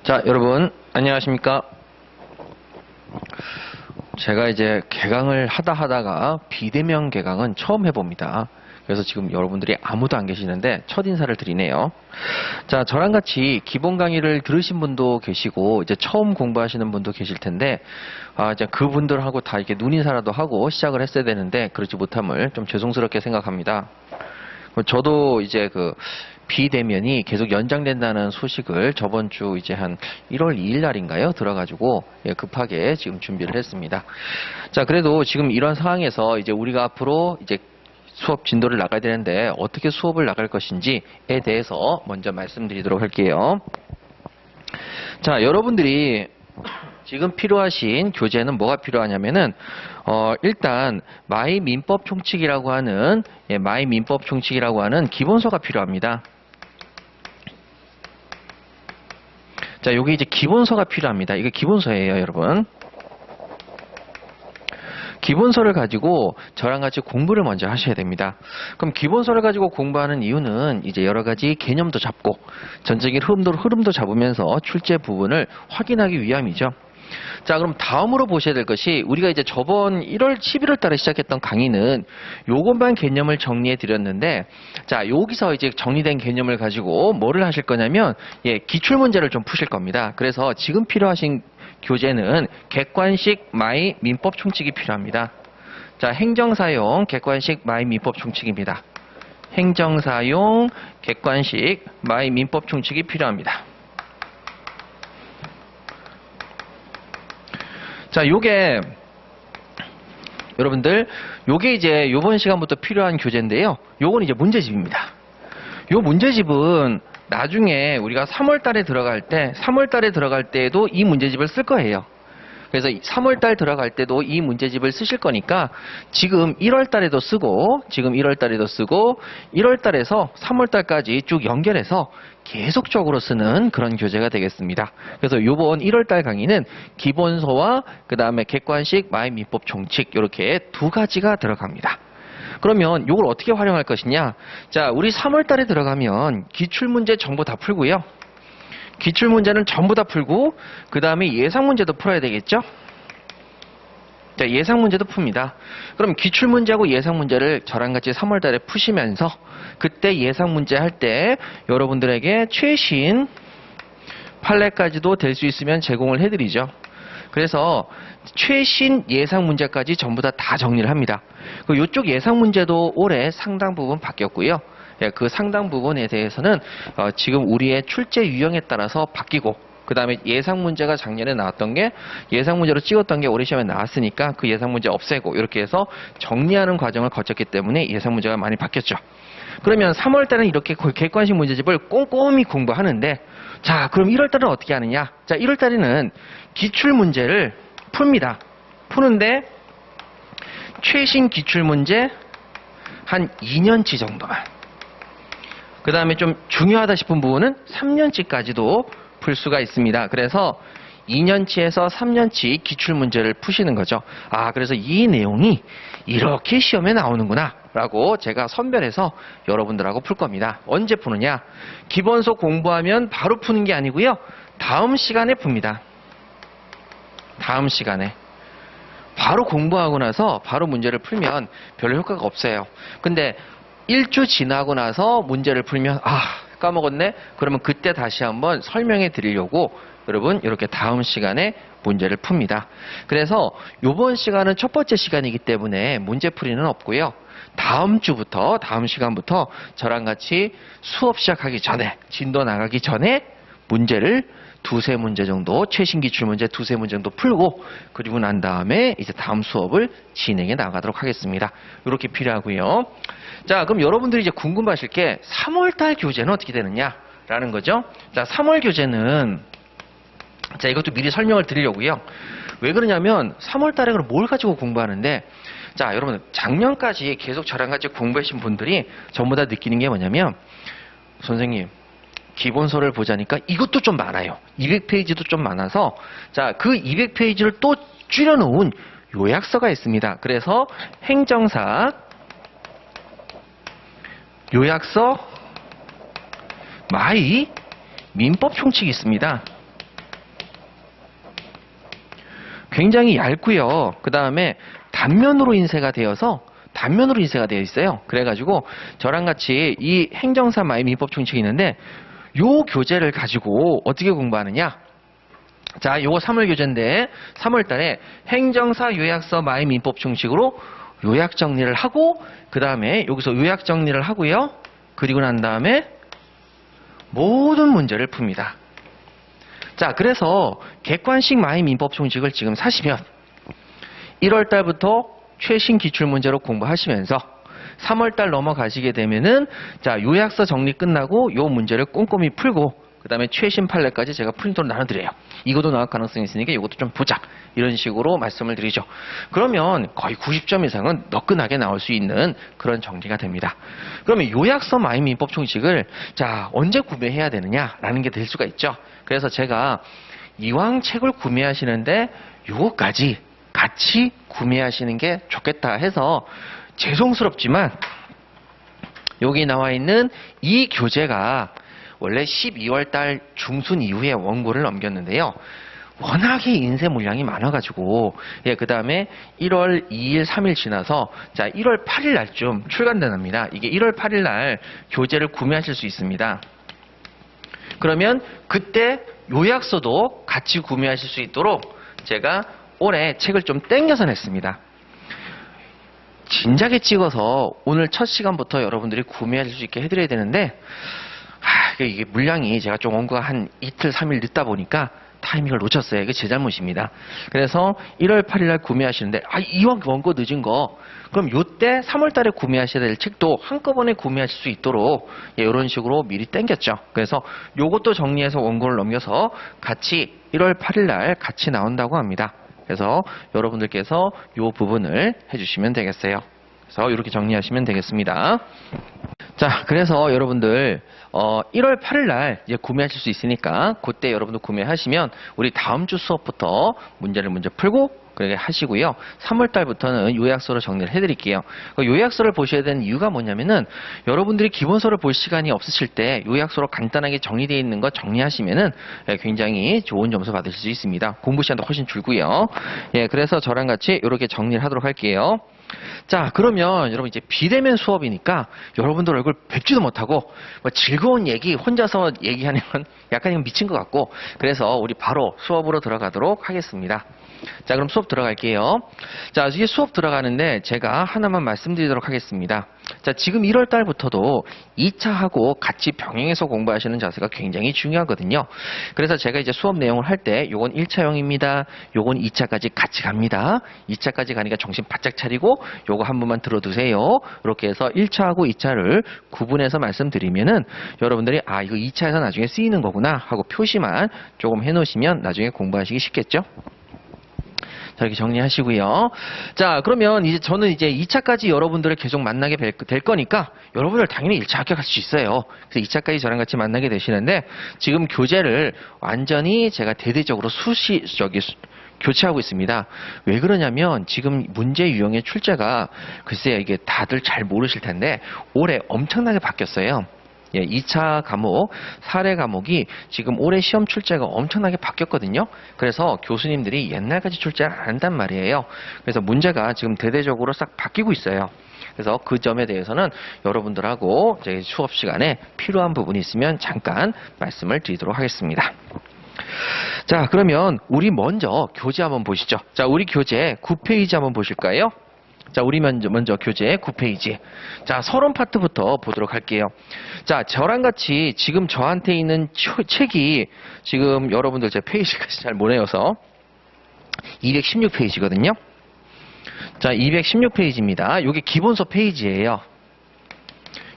자, 여러분, 안녕하십니까? 제가 이제 개강을 하다가 비대면 개강은 처음 해봅니다. 그래서 지금 여러분들이 아무도 안 계시는데 첫 인사를 드리네요. 자, 저랑 같이 기본 강의를 들으신 분도 계시고 이제 처음 공부하시는 분도 계실 텐데 이제 그분들하고 다 이렇게 눈인사라도 하고 시작을 했어야 되는데 그렇지 못함을 좀 죄송스럽게 생각합니다. 저도 이제 그 비대면이 계속 연장된다는 소식을 저번 주 이제 한 1월 2일 날인가요? 들어가지고 급하게 지금 준비를 했습니다. 자, 그래도 지금 이런 상황에서 이제 우리가 앞으로 이제 수업 진도를 나가야 되는데 어떻게 수업을 나갈 것인지에 대해서 먼저 말씀드리도록 할게요. 자, 여러분들이 지금 필요하신 교재는 뭐가 필요하냐면은 일단 마이 민법 총칙이라고 하는 마이 민법 총칙이라고 하는 기본서가 필요합니다. 자, 요게 이제 기본서가 필요합니다. 이게 기본서예요, 여러분. 기본서를 가지고 저랑 같이 공부를 먼저 하셔야 됩니다. 그럼 기본서를 가지고 공부하는 이유는 이제 여러 가지 개념도 잡고 전적인 흐름도 잡으면서 출제 부분을 확인하기 위함이죠. 자, 그럼 다음으로 보셔야 될 것이 우리가 이제 저번 11월 달에 시작했던 강의는 요것만 개념을 정리해 드렸는데 자, 여기서 이제 정리된 개념을 가지고 뭐를 하실 거냐면 기출문제를 좀 푸실 겁니다. 그래서 지금 필요하신 교재는 객관식 마이 민법 총칙이 필요합니다. 자, 행정사용 객관식 마이 민법 총칙입니다. 행정사용 객관식 마이 민법 총칙이 필요합니다. 자, 요게 여러분들 요게 이제 요번 시간부터 필요한 교재인데요. 요건 이제 문제집입니다. 요 문제집은 나중에 우리가 3월 달에 들어갈 때에도 이 문제집을 쓸 거예요. 그래서 3월 달 들어갈 때도 이 문제집을 쓰실 거니까 지금 1월 달에도 쓰고 1월 달에서 3월 달까지 쭉 연결해서 계속적으로 쓰는 그런 교재가 되겠습니다. 그래서 요번 1월 달 강의는 기본서와 그 다음에 객관식 마이 민법 총칙 이렇게 두 가지가 들어갑니다. 그러면 이걸 어떻게 활용할 것이냐? 자, 우리 3월 달에 들어가면 기출문제 전부 다 풀고요. 기출문제는 전부 다 풀고 그 다음에 예상문제도 풀어야 되겠죠? 자, 예상문제도 풉니다. 그럼 기출문제하고 예상문제를 저랑 같이 3월 달에 푸시면서 그때 예상문제 할 때 여러분들에게 최신 판례까지도 될 수 있으면 제공을 해드리죠. 그래서 최신 예상 문제까지 전부 다 정리를 합니다. 이쪽 예상 문제도 올해 상당 부분 바뀌었고요. 그 상당 부분에 대해서는 지금 우리의 출제 유형에 따라서 바뀌고 그 다음에 예상 문제가 작년에 나왔던 게 예상 문제로 찍었던 게 올해 시험에 나왔으니까 그 예상 문제 없애고 이렇게 해서 정리하는 과정을 거쳤기 때문에 예상 문제가 많이 바뀌었죠. 그러면 3월 달은 이렇게 객관식 문제집을 꼼꼼히 공부하는데 자, 그럼 1월 달은 어떻게 하느냐? 자, 1월 달에는 기출 문제를 풉니다. 푸는데 최신 기출 문제 한 2년치 정도만. 그 다음에 좀 중요하다 싶은 부분은 3년치까지도 풀 수가 있습니다. 그래서 2년치에서 3년치 기출 문제를 푸시는 거죠. 그래서 이 내용이 이렇게 시험에 나오는구나 라고 제가 선별해서 여러분들하고 풀 겁니다. 언제 푸느냐? 기본서 공부하면 바로 푸는 게 아니고요. 다음 시간에 풉니다. 다음 시간에. 바로 공부하고 나서 바로 문제를 풀면 별로 효과가 없어요. 근데 1주 지나고 나서 문제를 풀면 까먹었네? 그러면 그때 다시 한번 설명해 드리려고 여러분 이렇게 다음 시간에 문제를 풉니다. 그래서 이번 시간은 첫 번째 시간이기 때문에 문제풀이는 없고요. 다음 시간부터 저랑 같이 수업 시작하기 전에 진도 나가기 전에 문제를 두세 문제 정도 최신 기출 문제 두세 문제 정도 풀고 그리고 난 다음에 이제 다음 수업을 진행해 나가도록 하겠습니다. 이렇게 필요하고요. 자, 그럼 여러분들이 이제 궁금하실 게 3월달 교재는 어떻게 되느냐라는 거죠. 자, 3월 교재는 자, 이것도 미리 설명을 드리려고요. 왜 그러냐면 3월달에 그럼 뭘 가지고 공부하는데 자, 여러분 작년까지 계속 저랑 같이 공부하신 분들이 전부 다 느끼는 게 뭐냐면 선생님 기본서를 보자니까 이것도 좀 많아요. 200페이지도 좀 많아서 자, 그 200페이지를 또 줄여놓은 요약서가 있습니다. 그래서 행정사 요약서 마이 민법 총칙이 있습니다. 굉장히 얇고요. 그 다음에 단면으로 인쇄가 되어 있어요. 그래가지고 저랑 같이 이 행정사 마이 민법 총칙이 있는데 요 교재를 가지고 어떻게 공부하느냐? 자, 요거 3월 교재인데 3월 달에 행정사 요약서 마이 민법 총칙으로 요약 정리를 하고 그 다음에 여기서 요약 정리를 하고요. 그리고 난 다음에 모든 문제를 풉니다. 자, 그래서 객관식 마이 민법 총칙을 지금 사시면 1월 달부터 최신 기출 문제로 공부하시면서 3월 달 넘어가시게 되면은 자, 요약서 정리 끝나고 요 문제를 꼼꼼히 풀고 그 다음에 최신 판례까지 제가 프린터로 나눠드려요. 이것도 나올 가능성이 있으니까 이것도 좀 보자. 이런 식으로 말씀을 드리죠. 그러면 거의 90점 이상은 너끈하게 나올 수 있는 그런 정리가 됩니다. 그러면 요약서 마이 민법 총칙을 자, 언제 구매해야 되느냐라는 게 될 수가 있죠. 그래서 제가 이왕 책을 구매하시는데 요거까지 같이 구매하시는 게 좋겠다 해서 죄송스럽지만 여기 나와 있는 이 교재가 원래 12월 달 중순 이후에 원고를 넘겼는데요. 워낙에 인쇄 물량이 많아가지고 그 다음에 1월 2일, 3일 지나서 자 1월 8일 날쯤 출간됩니다. 이게 1월 8일 날 교재를 구매하실 수 있습니다. 그러면 그때 요약서도 같이 구매하실 수 있도록 제가 올해 책을 좀 땡겨서 냈습니다. 진작에 찍어서 오늘 첫 시간부터 여러분들이 구매하실 수 있게 해드려야 되는데 이게 물량이 제가 좀 원고가 한 이틀, 3일 늦다 보니까 타이밍을 놓쳤어요. 이게 제 잘못입니다. 그래서 1월 8일 날 구매하시는데 이왕 원고 늦은 거 그럼 요때 3월 달에 구매하셔야 될 책도 한꺼번에 구매하실 수 있도록 이런 식으로 미리 땡겼죠. 그래서 요것도 정리해서 원고를 넘겨서 같이 1월 8일 날 같이 나온다고 합니다. 그래서 여러분들께서 요 부분을 해주시면 되겠어요. 그래서 이렇게 정리하시면 되겠습니다. 자, 그래서 여러분들 1월 8일 날 이제 구매하실 수 있으니까 그때 여러분들 구매하시면 우리 다음 주 수업부터 문제를 먼저 풀고 그렇게 하시고요. 3월 달부터는 요약서를 정리를 해드릴게요. 요약서를 보셔야 되는 이유가 뭐냐면은 여러분들이 기본서를 볼 시간이 없으실 때 요약서로 간단하게 정리되어 있는 거 정리하시면은 굉장히 좋은 점수 받으실 수 있습니다. 공부 시간도 훨씬 줄고요. 그래서 저랑 같이 이렇게 정리를 하도록 할게요. 자, 그러면 여러분 이제 비대면 수업이니까 여러분들 얼굴 뵙지도 못하고 뭐 즐거운 얘기 혼자서 얘기하는 건 약간 이건 미친 것 같고 그래서 우리 바로 수업으로 들어가도록 하겠습니다. 자, 그럼 수업 들어갈게요. 자, 이제 수업 들어가는데 제가 하나만 말씀드리도록 하겠습니다. 자, 지금 1월 달부터도 2차하고 같이 병행해서 공부하시는 자세가 굉장히 중요하거든요. 그래서 제가 이제 수업 내용을 할 때 요건 1차형입니다. 요건 2차까지 같이 갑니다. 2차까지 가니까 정신 바짝 차리고 요거 한 번만 들어두세요. 이렇게 해서 1차하고 2차를 구분해서 말씀드리면은 여러분들이 이거 2차에서 나중에 쓰이는 거구나 하고 표시만 조금 해놓으시면 나중에 공부하시기 쉽겠죠? 자, 이렇게 정리하시고요. 자, 그러면 이제 저는 이제 2차까지 여러분들을 계속 만나게 될 거니까 여러분들 당연히 1차 합격할 수 있어요. 그래서 2차까지 저랑 같이 만나게 되시는데 지금 교재를 완전히 제가 대대적으로 교체하고 있습니다. 왜 그러냐면 지금 문제 유형의 출제가 글쎄요, 이게 다들 잘 모르실 텐데 올해 엄청나게 바뀌었어요. 2차 과목, 사례 과목이 지금 올해 시험 출제가 엄청나게 바뀌었거든요. 그래서 교수님들이 옛날까지 출제를 안 한단 말이에요. 그래서 문제가 지금 대대적으로 싹 바뀌고 있어요. 그래서 그 점에 대해서는 여러분들하고 제 수업 시간에 필요한 부분이 있으면 잠깐 말씀을 드리도록 하겠습니다. 자, 그러면 우리 먼저 교재 한번 보시죠. 자, 우리 교재 9페이지 한번 보실까요? 자, 우리 먼저 교재 9페이지. 자, 서론 파트부터 보도록 할게요. 자, 저랑 같이 지금 저한테 있는 책이 지금 여러분들 제 페이지까지 잘 못 외워서 216페이지거든요. 자, 216페이지입니다. 이게 기본서 페이지예요.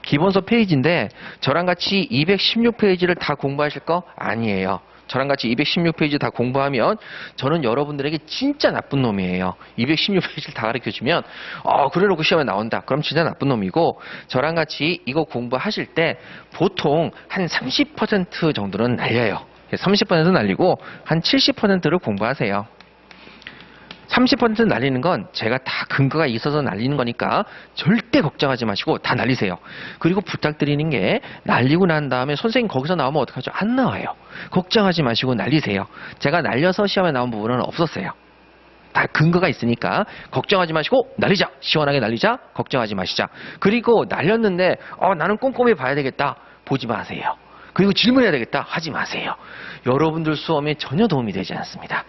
기본서 페이지인데 저랑 같이 216페이지를 다 공부하실 거 아니에요. 저랑 같이 216페이지 다 공부하면 저는 여러분들에게 진짜 나쁜 놈이에요. 216페이지를 다 가르쳐주면 그래놓고 시험에 나온다. 그럼 진짜 나쁜 놈이고 저랑 같이 이거 공부하실 때 보통 한 30% 정도는 날려요. 30% 날리고 한 70%를 공부하세요. 30% 날리는 건 제가 다 근거가 있어서 날리는 거니까 절대 걱정하지 마시고 다 날리세요. 그리고 부탁드리는 게 날리고 난 다음에 선생님 거기서 나오면 어떡하죠? 안 나와요. 걱정하지 마시고 날리세요. 제가 날려서 시험에 나온 부분은 없었어요. 다 근거가 있으니까 걱정하지 마시고 날리자. 시원하게 날리자. 걱정하지 마시자. 그리고 날렸는데 나는 꼼꼼히 봐야 되겠다. 보지 마세요. 그리고 질문해야 되겠다. 하지 마세요. 여러분들 수험에 전혀 도움이 되지 않습니다.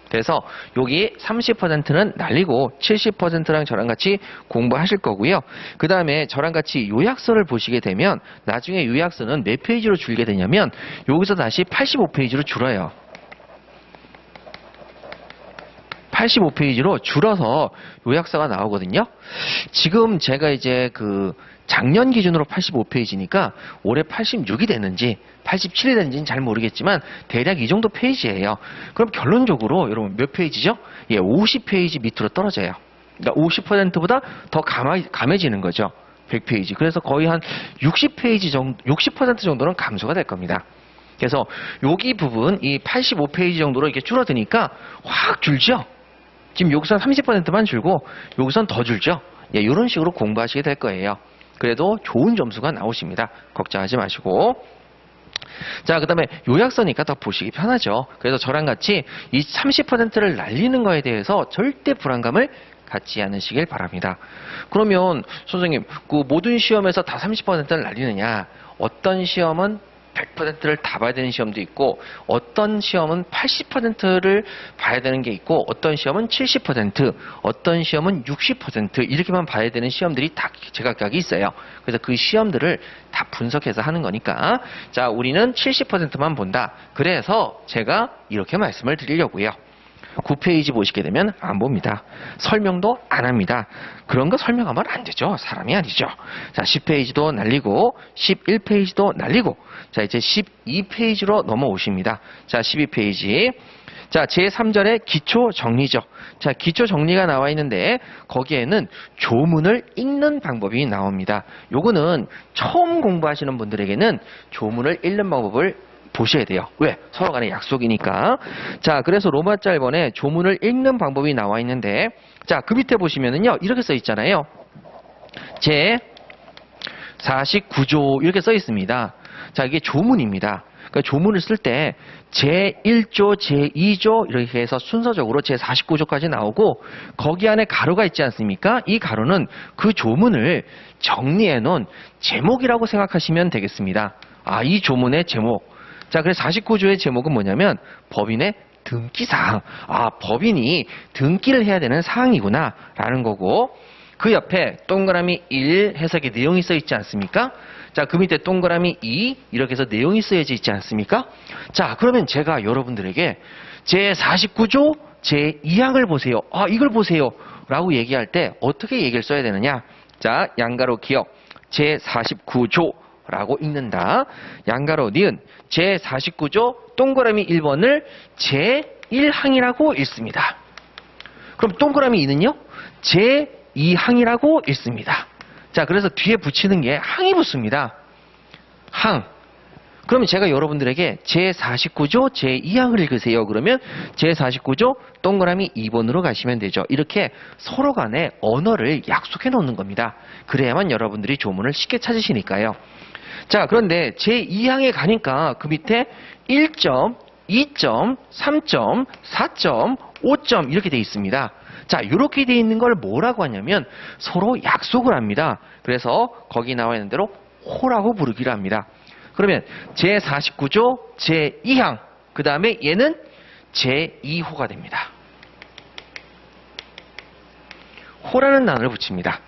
그래서 여기 30%는 날리고 70%랑 저랑 같이 공부하실 거고요. 그 다음에 저랑 같이 요약서를 보시게 되면 나중에 요약서는 몇 페이지로 줄게 되냐면 여기서 다시 85페이지로 줄어요. 85페이지로 줄어서 요약서가 나오거든요. 지금 제가 이제 작년 기준으로 85페이지니까 올해 86이 됐는지 87이 됐는지는 잘 모르겠지만 대략 이 정도 페이지예요. 그럼 결론적으로 여러분 몇 페이지죠? 50페이지 밑으로 떨어져요. 그러니까 50%보다 더 감해지는 거죠. 100페이지. 그래서 거의 한 60페이지 정도, 60% 정도는 감소가 될 겁니다. 그래서 여기 부분 이 85페이지 정도로 이렇게 줄어드니까 확 줄죠? 지금 여기선 30%만 줄고 여기선 더 줄죠? 이런 식으로 공부하시게 될 거예요. 그래도 좋은 점수가 나오십니다. 걱정하지 마시고. 자, 그 다음에 요약서니까 더 보시기 편하죠. 그래서 저랑 같이 이 30%를 날리는 거에 대해서 절대 불안감을 갖지 않으시길 바랍니다. 그러면 선생님, 모든 시험에서 다 30%를 날리느냐? 어떤 시험은 100%를 다 봐야 되는 시험도 있고 어떤 시험은 80%를 봐야 되는 게 있고 어떤 시험은 70%, 어떤 시험은 60% 이렇게만 봐야 되는 시험들이 다 제각각이 있어요. 그래서 그 시험들을 다 분석해서 하는 거니까 자, 우리는 70%만 본다. 그래서 제가 이렇게 말씀을 드리려고요. 9페이지 보시게 되면 안 봅니다. 설명도 안 합니다. 그런 거 설명하면 안 되죠. 사람이 아니죠. 자, 10페이지도 날리고 11페이지도 날리고 자, 이제 12페이지로 넘어오십니다. 자, 12페이지. 자, 제3절의 기초 정리죠. 자, 기초 정리가 나와 있는데 거기에는 조문을 읽는 방법이 나옵니다. 요거는 처음 공부하시는 분들에게는 조문을 읽는 방법을 보셔야 돼요. 왜? 서로 간에 약속이니까. 자, 그래서 로마자 1번에 조문을 읽는 방법이 나와 있는데 자, 그 밑에 보시면은요. 이렇게 써 있잖아요. 제 49조 이렇게 써 있습니다. 자, 이게 조문입니다. 그러니까 조문을 쓸 때 제1조, 제2조 이렇게 해서 순서적으로 제49조까지 나오고 거기 안에 가로가 있지 않습니까? 이 가로는 그 조문을 정리해 놓은 제목이라고 생각하시면 되겠습니다. 아, 이 조문의 제목. 자, 그래서 49조의 제목은 뭐냐면 법인의 등기사항. 아, 법인이 등기를 해야 되는 사항이구나 라는 거고 그 옆에 동그라미 1 해석의 내용이 써 있지 않습니까? 자, 그 밑에 동그라미 2 이렇게 해서 내용이 쓰여져 있지 않습니까? 자, 그러면 제가 여러분들에게 제49조 제2항을 보세요. 아, 이걸 보세요 라고 얘기할 때 어떻게 얘기를 써야 되느냐? 자, 양가로 기억 제49조 라고 읽는다. 양가로 니은 제49조 동그라미 1번을 제1항이라고 읽습니다. 그럼 동그라미 2는요? 제2항이라고 읽습니다. 자, 그래서 뒤에 붙이는 게 항이 붙습니다. 항. 그러면 제가 여러분들에게 제49조 제2항을 읽으세요. 그러면 제49조 동그라미 2번으로 가시면 되죠. 이렇게 서로 간에 언어를 약속해 놓는 겁니다. 그래야만 여러분들이 조문을 쉽게 찾으시니까요. 자, 그런데 제2항에 가니까 그 밑에 1점, 2점, 3점, 4점, 5점 이렇게 돼 있습니다. 자, 이렇게 돼 있는 걸 뭐라고 하냐면 서로 약속을 합니다. 그래서 거기 나와 있는 대로 호라고 부르기를 합니다. 그러면 제49조 제2항 그 다음에 얘는 제2호가 됩니다. 호라는 단어를 붙입니다.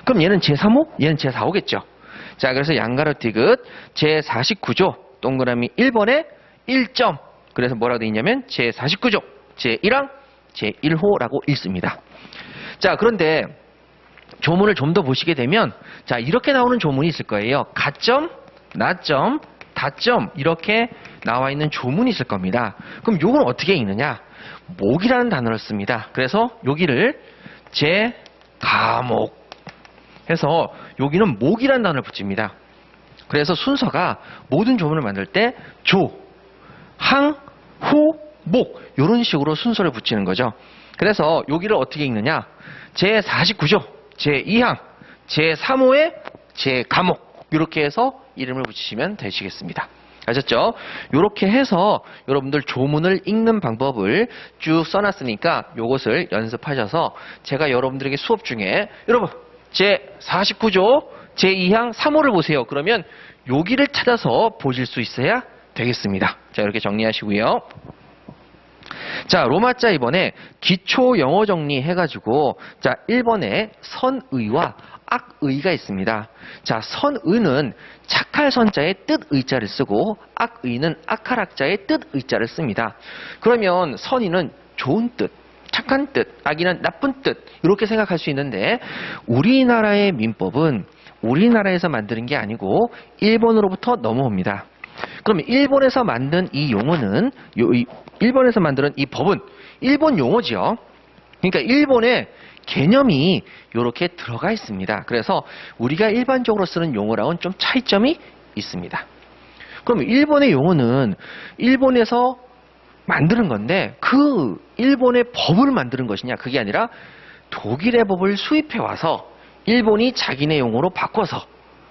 그럼 얘는 제3호? 얘는 제4호겠죠. 자, 그래서 양가로 티귿 제49조 동그라미 1번에 1점. 그래서 뭐라고 되어 있냐면 제49조 제1항 제1호라고 읽습니다. 자, 그런데 조문을 좀 더 보시게 되면 자, 이렇게 나오는 조문이 있을 거예요. 가점, 나점, 다점 이렇게 나와 있는 조문이 있을 겁니다. 그럼 요건 어떻게 읽느냐? 목이라는 단어를 씁니다. 그래서 여기를 제-가목 해서 여기는 목이라는 단어를 붙입니다. 그래서 순서가 모든 조문을 만들 때 조, 항, 후, 목 이런 식으로 순서를 붙이는 거죠. 그래서 여기를 어떻게 읽느냐? 제49조, 제2항, 제3호의 제-가목 이렇게 해서 이름을 붙이시면 되시겠습니다. 아셨죠? 이렇게 해서 여러분들 조문을 읽는 방법을 쭉 써놨으니까 요것을 연습하셔서 제가 여러분들에게 수업 중에 여러분 제 49조 제2항 3호를 보세요. 그러면 여기를 찾아서 보실 수 있어야 되겠습니다. 자, 이렇게 정리하시고요. 자, 로마자 이번에 기초 영어 정리 해가지고 자 1번에 선의와 악의가 있습니다. 자, 선의는 착할 선자의 뜻의자를 쓰고 악의는 악할 악자의 뜻의자를 씁니다. 그러면 선의는 좋은 뜻, 착한 뜻, 악의는 나쁜 뜻 이렇게 생각할 수 있는데 우리나라의 민법은 우리나라에서 만드는 게 아니고 일본으로부터 넘어옵니다. 그럼 일본에서 만든 이 용어는 일본에서 만드는 이 법은 일본 용어지요. 그러니까 일본의 개념이 이렇게 들어가 있습니다. 그래서 우리가 일반적으로 쓰는 용어랑은 좀 차이점이 있습니다. 그럼 일본의 용어는 일본에서 만드는 건데 그 일본의 법을 만드는 것이냐? 그게 아니라 독일의 법을 수입해 와서 일본이 자기네 용어로 바꿔서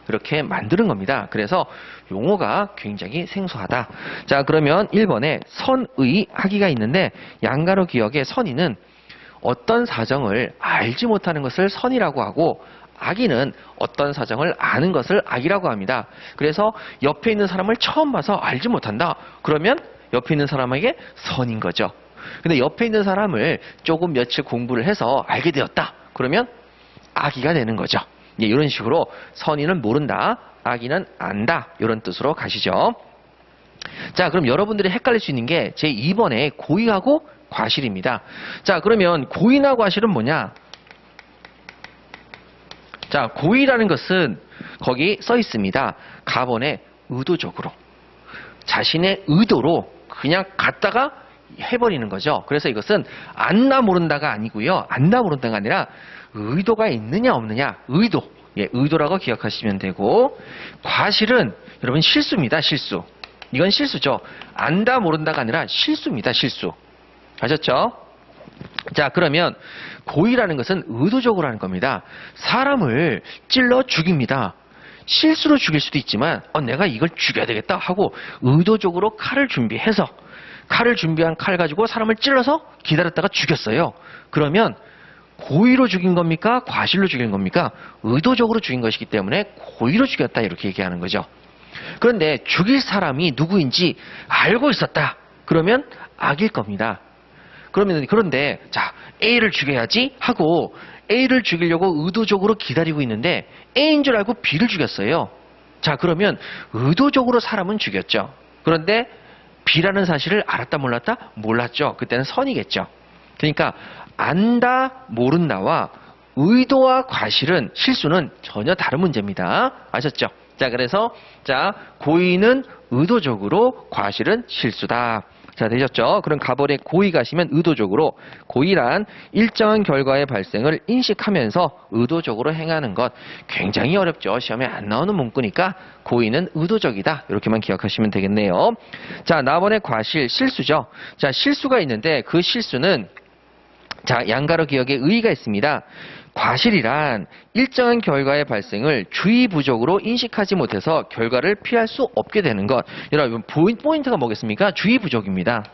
이렇게 만드는 겁니다. 그래서 용어가 굉장히 생소하다. 자, 그러면 1번에 선의 하기가 있는데 양가로 기억의 선의는 어떤 사정을 알지 못하는 것을 선이라고 하고 악의는 어떤 사정을 아는 것을 악이라고 합니다. 그래서 옆에 있는 사람을 처음 봐서 알지 못한다. 그러면 옆에 있는 사람에게 선인 거죠. 근데 옆에 있는 사람을 조금 며칠 공부를 해서 알게 되었다. 그러면 악의가 되는 거죠. 예, 이런 식으로 선의는 모른다, 악의는 안다 이런 뜻으로 가시죠. 자, 그럼 여러분들이 헷갈릴 수 있는 게 제 2번에 고의하고 과실입니다. 자, 그러면 고의나 과실은 뭐냐? 자, 고의라는 것은 거기 써 있습니다. 가번에 의도적으로 자신의 의도로 그냥 갖다가 해버리는 거죠. 그래서 이것은 안다 모른다가 아니고요. 안다 모른다가 아니라 의도가 있느냐 없느냐. 의도. 예, 의도라고 기억하시면 되고 과실은 여러분 실수입니다. 실수. 이건 실수죠. 안다 모른다가 아니라 실수입니다. 실수. 아셨죠? 자, 그러면 고의라는 것은 의도적으로 하는 겁니다. 사람을 찔러 죽입니다. 실수로 죽일 수도 있지만 내가 이걸 죽여야 되겠다 하고 의도적으로 칼을 준비해서 칼을 준비한 칼 가지고 사람을 찔러서 기다렸다가 죽였어요. 그러면 고의로 죽인 겁니까? 과실로 죽인 겁니까? 의도적으로 죽인 것이기 때문에 고의로 죽였다 이렇게 얘기하는 거죠. 그런데 죽일 사람이 누구인지 알고 있었다. 그러면 악일 겁니다. 그런데 자, A를 죽여야지 하고 A를 죽이려고 의도적으로 기다리고 있는데 A인 줄 알고 B를 죽였어요. 자, 그러면 의도적으로 사람은 죽였죠. 그런데 B라는 사실을 알았다 몰랐다? 몰랐죠. 그때는 선이겠죠. 그러니까 안다 모른다와 의도와 과실은 실수는 전혀 다른 문제입니다. 아셨죠? 자, 그래서 자, 고의는 의도적으로, 과실은 실수다. 자, 되셨죠? 그럼 가벌에 고의 가시면 의도적으로, 고의란 일정한 결과의 발생을 인식하면서 의도적으로 행하는 것. 굉장히 어렵죠. 시험에 안 나오는 문구니까 고의는 의도적이다. 이렇게만 기억하시면 되겠네요. 자, 나번에 과실, 실수죠. 자, 실수가 있는데 그 실수는 자, 양가로 기억에 의의가 있습니다. 과실이란 일정한 결과의 발생을 주의 부족으로 인식하지 못해서 결과를 피할 수 없게 되는 것. 여러분, 포인트가 뭐겠습니까? 주의 부족입니다.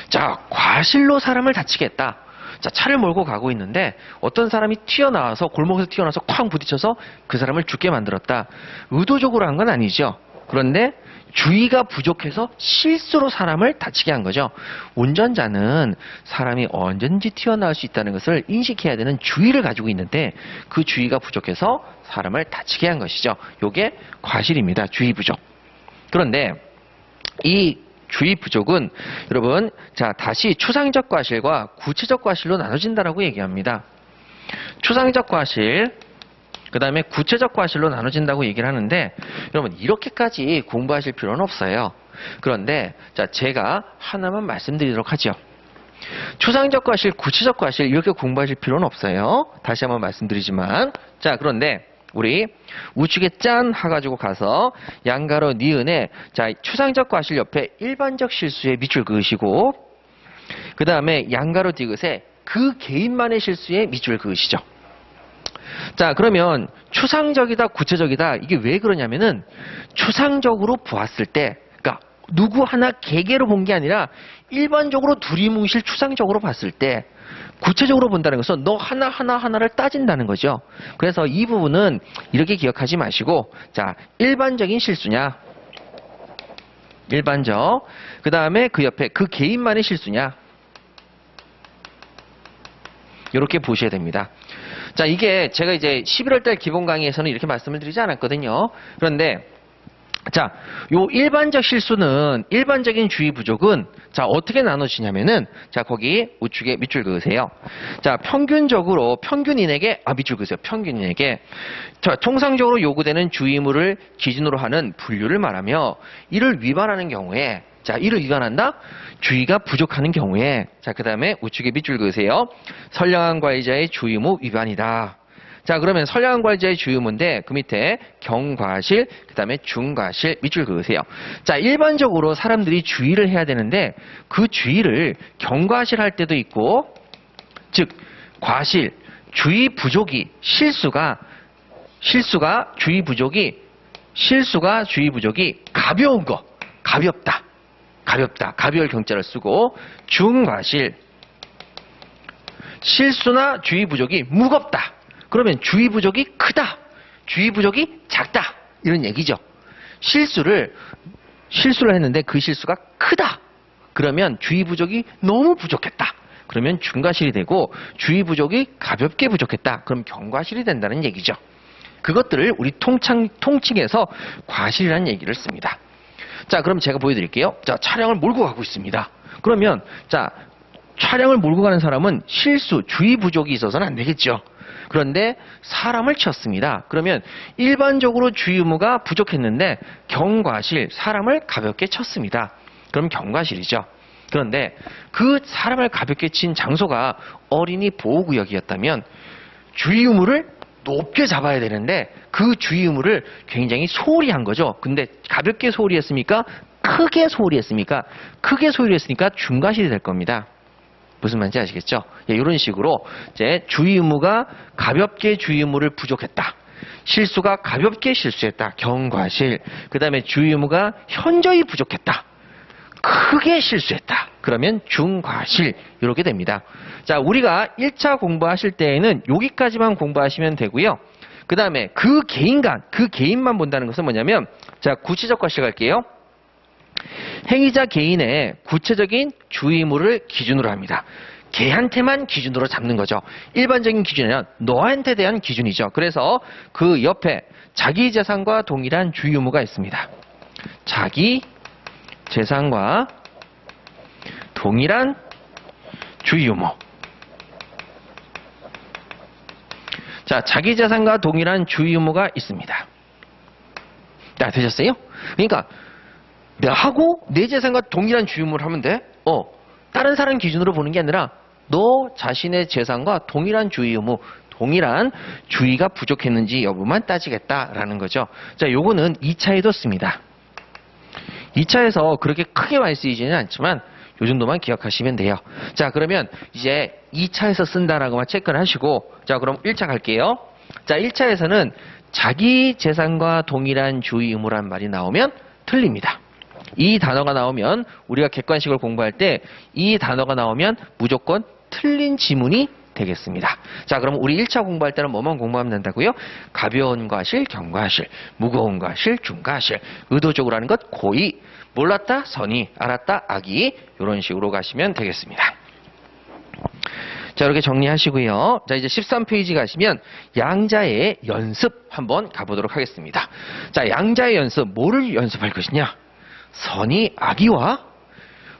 자, 과실로 사람을 다치게 했다. 자, 차를 몰고 가고 있는데 어떤 사람이 튀어나와서 골목에서 튀어나와서 쾅 부딪혀서 그 사람을 죽게 만들었다. 의도적으로 한 건 아니죠. 그런데 주의가 부족해서 실수로 사람을 다치게 한 거죠. 운전자는 사람이 언제든지 튀어나올 수 있다는 것을 인식해야 되는 주의를 가지고 있는데 그 주의가 부족해서 사람을 다치게 한 것이죠. 이게 과실입니다. 주의 부족. 그런데 이 주의 부족은 여러분, 자, 다시 추상적 과실과 구체적 과실로 나눠진다라고 얘기합니다. 추상적 과실, 그 다음에 구체적 과실로 나눠진다고 얘기를 하는데 여러분, 이렇게까지 공부하실 필요는 없어요. 그런데 자, 제가 하나만 말씀드리도록 하죠. 추상적 과실, 구체적 과실 이렇게 공부하실 필요는 없어요. 다시 한번 말씀드리지만, 자, 그런데 우리 우측에 짠 해가지고 가서 양가로 니은에 자, 추상적 과실 옆에 일반적 실수의 밑줄 그으시고 그 다음에 양가로 디귿에 그 개인만의 실수에 밑줄 그으시죠. 자, 그러면 추상적이다, 구체적이다. 이게 왜 그러냐면은 추상적으로 보았을 때, 그러니까 누구 하나 개개로 본 게 아니라 일반적으로 두리뭉실 추상적으로 봤을 때 구체적으로 본다는 것은 너 하나를 따진다는 거죠. 그래서 이 부분은 이렇게 기억하지 마시고, 자, 일반적인 실수냐, 일반적, 그 다음에 그 옆에 그 개인만의 실수냐, 이렇게 보셔야 됩니다. 자, 이게 제가 이제 11월달 기본 강의에서는 이렇게 말씀을 드리지 않았거든요. 그런데 자, 요 일반적 실수는, 일반적인 주의 부족은 자, 어떻게 나눠지냐면은, 자, 거기 우측에 밑줄 그으세요. 자, 평균적으로 평균인에게, 밑줄 그으세요. 평균인에게 자, 통상적으로 요구되는 주의무를 기준으로 하는 분류를 말하며, 이를 위반하는 경우에, 자, 이를 위반한다? 주의가 부족하는 경우에, 자, 그 다음에 우측에 밑줄 그으세요. 선량한 관리자의 주의무 위반이다. 자, 그러면 선량한 관리자의 주의무인데 그 밑에 경과실, 그 다음에 중과실 밑줄 그으세요. 자, 일반적으로 사람들이 주의를 해야 되는데 그 주의를 경과실 할 때도 있고, 즉 과실, 주의 부족이, 실수가 주의 부족이 가벼운 거, 가볍다, 가벼울 경자를 쓰고, 중과실, 실수나 주의 부족이 무겁다. 그러면 주의 부족이 크다, 주의 부족이 작다, 이런 얘기죠. 실수를 했는데 그 실수가 크다. 그러면 주의 부족이 너무 부족했다. 그러면 중과실이 되고, 주의 부족이 가볍게 부족했다. 그럼 경과실이 된다는 얘기죠. 그것들을 우리 통칭해서 과실이라는 얘기를 씁니다. 자, 그럼 제가 보여드릴게요. 자, 차량을 몰고 가고 있습니다. 그러면 자, 차량을 몰고 가는 사람은 실수, 주의 부족이 있어서는 안 되겠죠. 그런데 사람을 쳤습니다. 그러면 일반적으로 주의 의무가 부족했는데 경과실, 사람을 가볍게 쳤습니다. 그럼 경과실이죠. 그런데 그 사람을 가볍게 친 장소가 어린이 보호구역이었다면 주의 의무를 높게 잡아야 되는데 그 주의 의무를 굉장히 소홀히 한 거죠. 근데 가볍게 소홀히 했습니까? 크게 소홀히 했습니까? 크게 소홀히 했으니까 중과실이 될 겁니다. 무슨 말인지 아시겠죠? 예, 이런 식으로 이제 주의 의무가 가볍게 주의 의무를 부족했다. 실수가 가볍게 실수했다. 경과실. 그 다음에 주의 의무가 현저히 부족했다. 크게 실수했다. 그러면 중과실. 이렇게 됩니다. 자, 우리가 1차 공부하실 때에는 여기까지만 공부하시면 되고요. 그 다음에 그 개인만 본다는 것은 뭐냐면, 자, 구체적 과실 갈게요. 행위자 개인의 구체적인 주의 의무를 기준으로 합니다. 걔한테만 기준으로 잡는 거죠. 일반적인 기준은 너한테 대한 기준이죠. 그래서 그 옆에 자기 재산과 동일한 주의 의무가 있습니다. 자기 재산과 동일한 주의 의무. 자, 자기 재산과 동일한 주의 의무가 있습니다. 자, 되셨어요? 그러니까 나하고 내 재산과 동일한 주의 의무를 하면 돼. 다른 사람 기준으로 보는 게 아니라 너 자신의 재산과 동일한 주의 의무, 동일한 주의가 부족했는지 여부만 따지겠다라는 거죠. 자, 요거는 2차에도 씁니다. 2차에서 그렇게 크게 많이 쓰이지는 않지만 요 정도만 기억하시면 돼요. 자, 그러면 이제 2차에서 쓴다라고만 체크를 하시고, 자, 그럼 1차 갈게요. 자, 1차에서는 자기 재산과 동일한 주의 의무란 말이 나오면 틀립니다. 이 단어가 나오면, 우리가 객관식을 공부할 때 이 단어가 나오면 무조건 틀린 지문이 되겠습니다. 자, 그럼 우리 1차 공부할 때는 뭐만 공부하면 된다고요? 가벼운 과실, 경과실, 무거운 과실, 중과실, 의도적으로 하는 것, 고의, 몰랐다, 선의, 알았다, 악의, 이런 식으로 가시면 되겠습니다. 자, 이렇게 정리하시고요. 자, 이제 13페이지 가시면 양자의 연습 한번 가보도록 하겠습니다. 자, 양자의 연습, 뭐를 연습할 것이냐? 선의, 악의와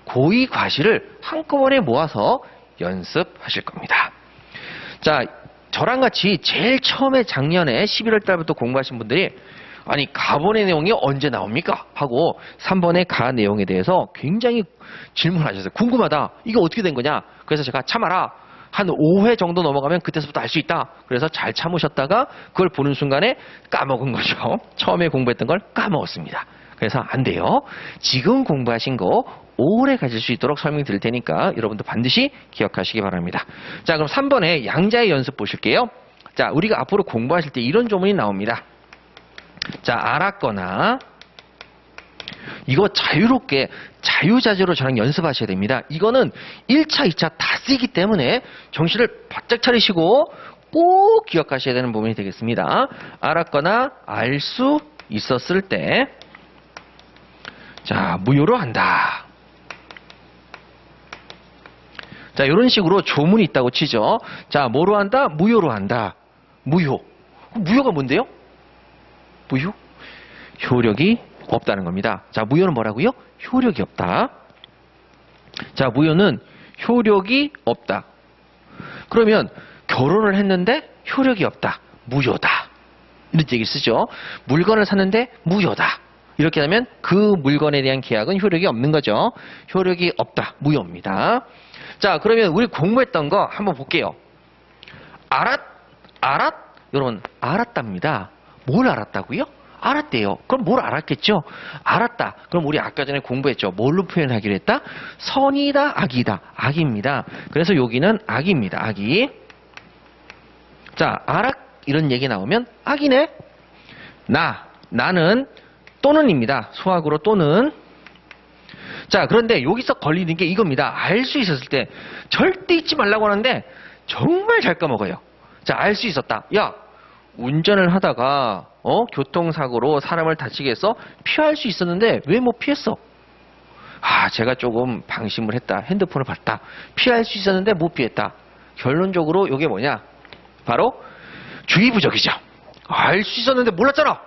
고의, 과실을 한꺼번에 모아서 연습하실 겁니다. 자, 저랑 같이 제일 처음에 작년에 11월 달부터 공부하신 분들이 아니 가본의 내용이 언제 나옵니까? 하고 3번의 가 내용에 대해서 굉장히 질문하셨어요. 궁금하다. 이거 어떻게 된 거냐? 그래서 제가 참아라. 한 5회 정도 넘어가면 그때서부터 알 수 있다. 그래서 잘 참으셨다가 그걸 보는 순간에 까먹은 거죠. 처음에 공부했던 걸 까먹었습니다. 그래서 안 돼요. 지금 공부하신 거 오래 가질 수 있도록 설명드릴 테니까 여러분도 반드시 기억하시기 바랍니다. 자, 그럼 3번에 양자의 연습 보실게요. 자, 우리가 앞으로 공부하실 때 이런 조문이 나옵니다. 자, 알았거나 이거 자유롭게 자유자재로 저랑 연습하셔야 됩니다. 이거는 1차, 2차 다 쓰이기 때문에 정신을 바짝 차리시고 꼭 기억하셔야 되는 부분이 되겠습니다. 알았거나 알 수 있었을 때, 자, 무효로 한다. 자, 이런 식으로 조문이 있다고 치죠. 자, 뭐로 한다? 무효로 한다. 무효. 무효가 뭔데요? 무효? 효력이 없다는 겁니다. 자, 무효는 뭐라고요? 효력이 없다. 자, 무효는 효력이 없다. 그러면 결혼을 했는데 효력이 없다. 무효다. 이런 얘기 쓰죠. 물건을 샀는데 무효다. 이렇게 하면 그 물건에 대한 계약은 효력이 없는 거죠. 효력이 없다. 무효입니다. 자, 그러면 우리 공부했던 거 한번 볼게요. 알았? 여러분, 알았답니다. 뭘 알았다고요? 알았대요. 그럼 뭘 알았겠죠? 알았다. 그럼 우리 아까 전에 공부했죠. 뭘로 표현하기로 했다? 선이다, 악이다. 악입니다. 그래서 여기는 악입니다. 악이. 자, 알았 이런 얘기 나오면 악이네. 나는 또는입니다. 소악으로 또는. 자, 그런데 여기서 걸리는 게 이겁니다. 알 수 있었을 때 절대 잊지 말라고 하는데 정말 잘 까먹어요. 자, 알 수 있었다. 야, 운전을 하다가 교통사고로 사람을 다치게 해서 피할 수 있었는데 왜 못 피했어? 아, 제가 조금 방심을 했다. 핸드폰을 봤다. 피할 수 있었는데 못 피했다. 결론적으로 이게 뭐냐? 바로 주의 부족이죠. 알 수 있었는데 몰랐잖아.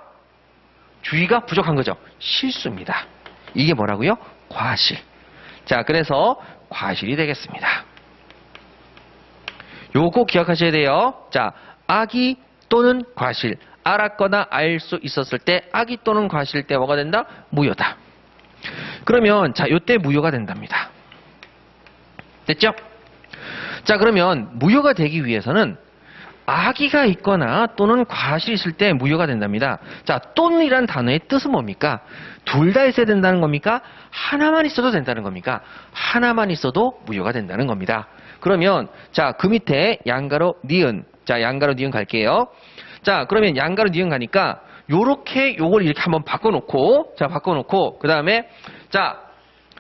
주의가 부족한 거죠. 실수입니다. 이게 뭐라고요? 과실. 자, 그래서 과실이 되겠습니다. 요거 기억하셔야 돼요. 자, 악의 또는 과실. 알았거나 알 수 있었을 때 악의 또는 과실 때 뭐가 된다? 무효다. 그러면 자, 요때 무효가 된답니다. 됐죠? 자, 그러면 무효가 되기 위해서는 악의가 있거나 또는 과실이 있을 때 무효가 된답니다. 자, 또는이란 단어의 뜻은 뭡니까? 둘 다 있어야 된다는 겁니까? 하나만 있어도 된다는 겁니까? 하나만 있어도 무효가 된다는 겁니다. 그러면 자, 그 밑에 양가로 니은. 자, 양가로 니은 갈게요. 자, 그러면 양가로 니은 가니까 요렇게 요걸 이렇게 한번 바꿔놓고, 자, 바꿔놓고 그 다음에 자,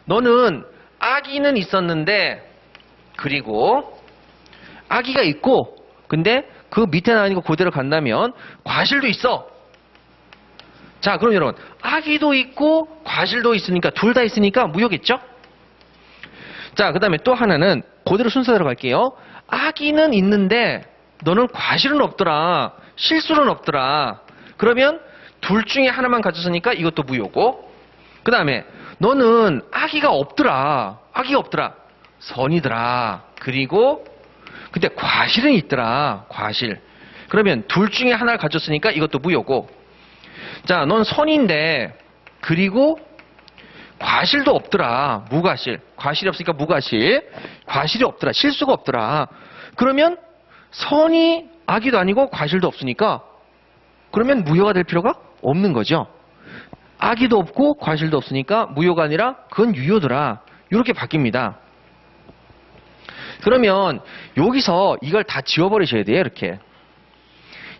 너는 악의는 있었는데 그리고 악의가 있고 근데 그 밑에 나와 있는 거 그대로 간다면 과실도 있어. 자, 그럼 여러분 악의도 있고 과실도 있으니까 둘 다 있으니까 무효겠죠? 자, 그 다음에 또 하나는 그대로 순서대로 갈게요. 악의는 있는데 너는 과실은 없더라. 실수는 없더라. 그러면 둘 중에 하나만 가졌으니까 이것도 무효고, 그 다음에 너는 악의가 없더라. 악의가 없더라. 선이더라. 그리고 근데 과실은 있더라. 과실. 그러면 둘 중에 하나를 가졌으니까 이것도 무효고, 자, 넌 선인데 그리고 과실도 없더라. 무과실. 과실이 없으니까 무과실. 과실이 없더라. 실수가 없더라. 그러면 선이 악의도 아니고 과실도 없으니까 그러면 무효가 될 필요가 없는 거죠. 악의도 없고 과실도 없으니까 무효가 아니라 그건 유효더라. 이렇게 바뀝니다. 그러면 여기서 이걸 다 지워버리셔야 돼요. 이렇게.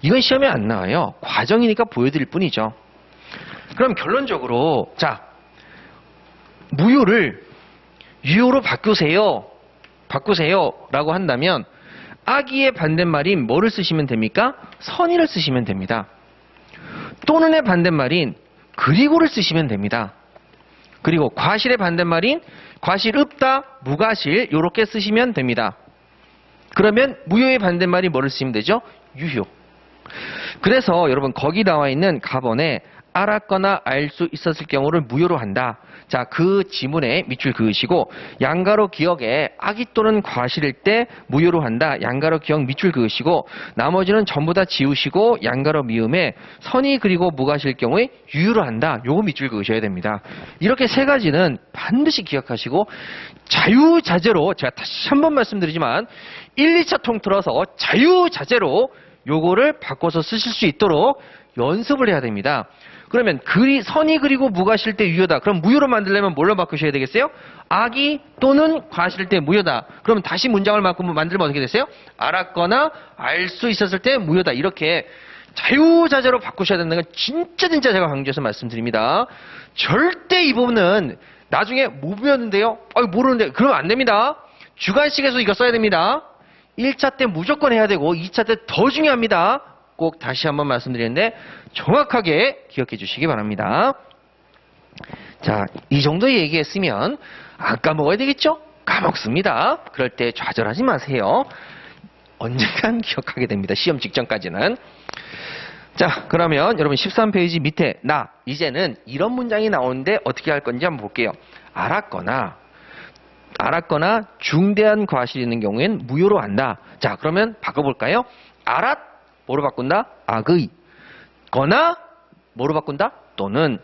이건 시험에 안 나와요. 과정이니까 보여드릴 뿐이죠. 그럼 결론적으로 자, 무효를 유효로 바꾸세요 라고 한다면 악의의 반대말인 뭐를 쓰시면 됩니까? 선의를 쓰시면 됩니다. 또는의 반대말인 그리고를 쓰시면 됩니다. 그리고 과실의 반대말인 과실 없다, 무과실 이렇게 쓰시면 됩니다. 그러면 무효의 반대말이 뭐를 쓰시면 되죠? 유효. 그래서 여러분 거기 나와 있는 가번에 알았거나 알 수 있었을 경우를 무효로 한다. 자, 그 지문에 밑줄 그으시고 양가로 기억에 악의 또는 과실일 때 무효로 한다. 양가로 기억 밑줄 그으시고 나머지는 전부 다 지우시고 양가로 미음에 선의 그리고 무과실 경우에 유효로 한다. 요거 밑줄 그으셔야 됩니다. 이렇게 세 가지는 반드시 기억하시고 자유자재로, 제가 다시 한번 말씀드리지만 1, 2차 통틀어서 자유자재로 요거를 바꿔서 쓰실 수 있도록 연습을 해야 됩니다. 그러면 선이 그리고 무가실 때 유효다. 그럼 무효로 만들려면 뭘로 바꾸셔야 되겠어요? 악이 또는 과실 때 무효다. 그럼 다시 문장을 만들면 어떻게 됐어요? 알았거나 알 수 있었을 때 무효다. 이렇게 자유자재로 바꾸셔야 된다는 건 진짜 제가 강조해서 말씀드립니다. 절대 이 부분은 나중에 못 배웠는데요? 모르는데 그러면 안 됩니다. 주관식에서 이거 써야 됩니다. 1차 때 무조건 해야 되고 2차 때 더 중요합니다. 꼭 다시 한번 말씀드리는데 정확하게 기억해 주시기 바랍니다. 자, 이 정도 얘기했으면 안 까먹어야 되겠죠? 까먹습니다. 그럴 때 좌절하지 마세요. 언젠간 기억하게 됩니다. 시험 직전까지는. 자, 그러면 여러분 13페이지 밑에 이제는 이런 문장이 나오는데 어떻게 할 건지 한번 볼게요. 알았거나 중대한 과실이 있는 경우엔 무효로 한다. 자, 그러면 바꿔볼까요? 뭐로 바꾼다? 악의. 거나 뭐로 바꾼다? 또는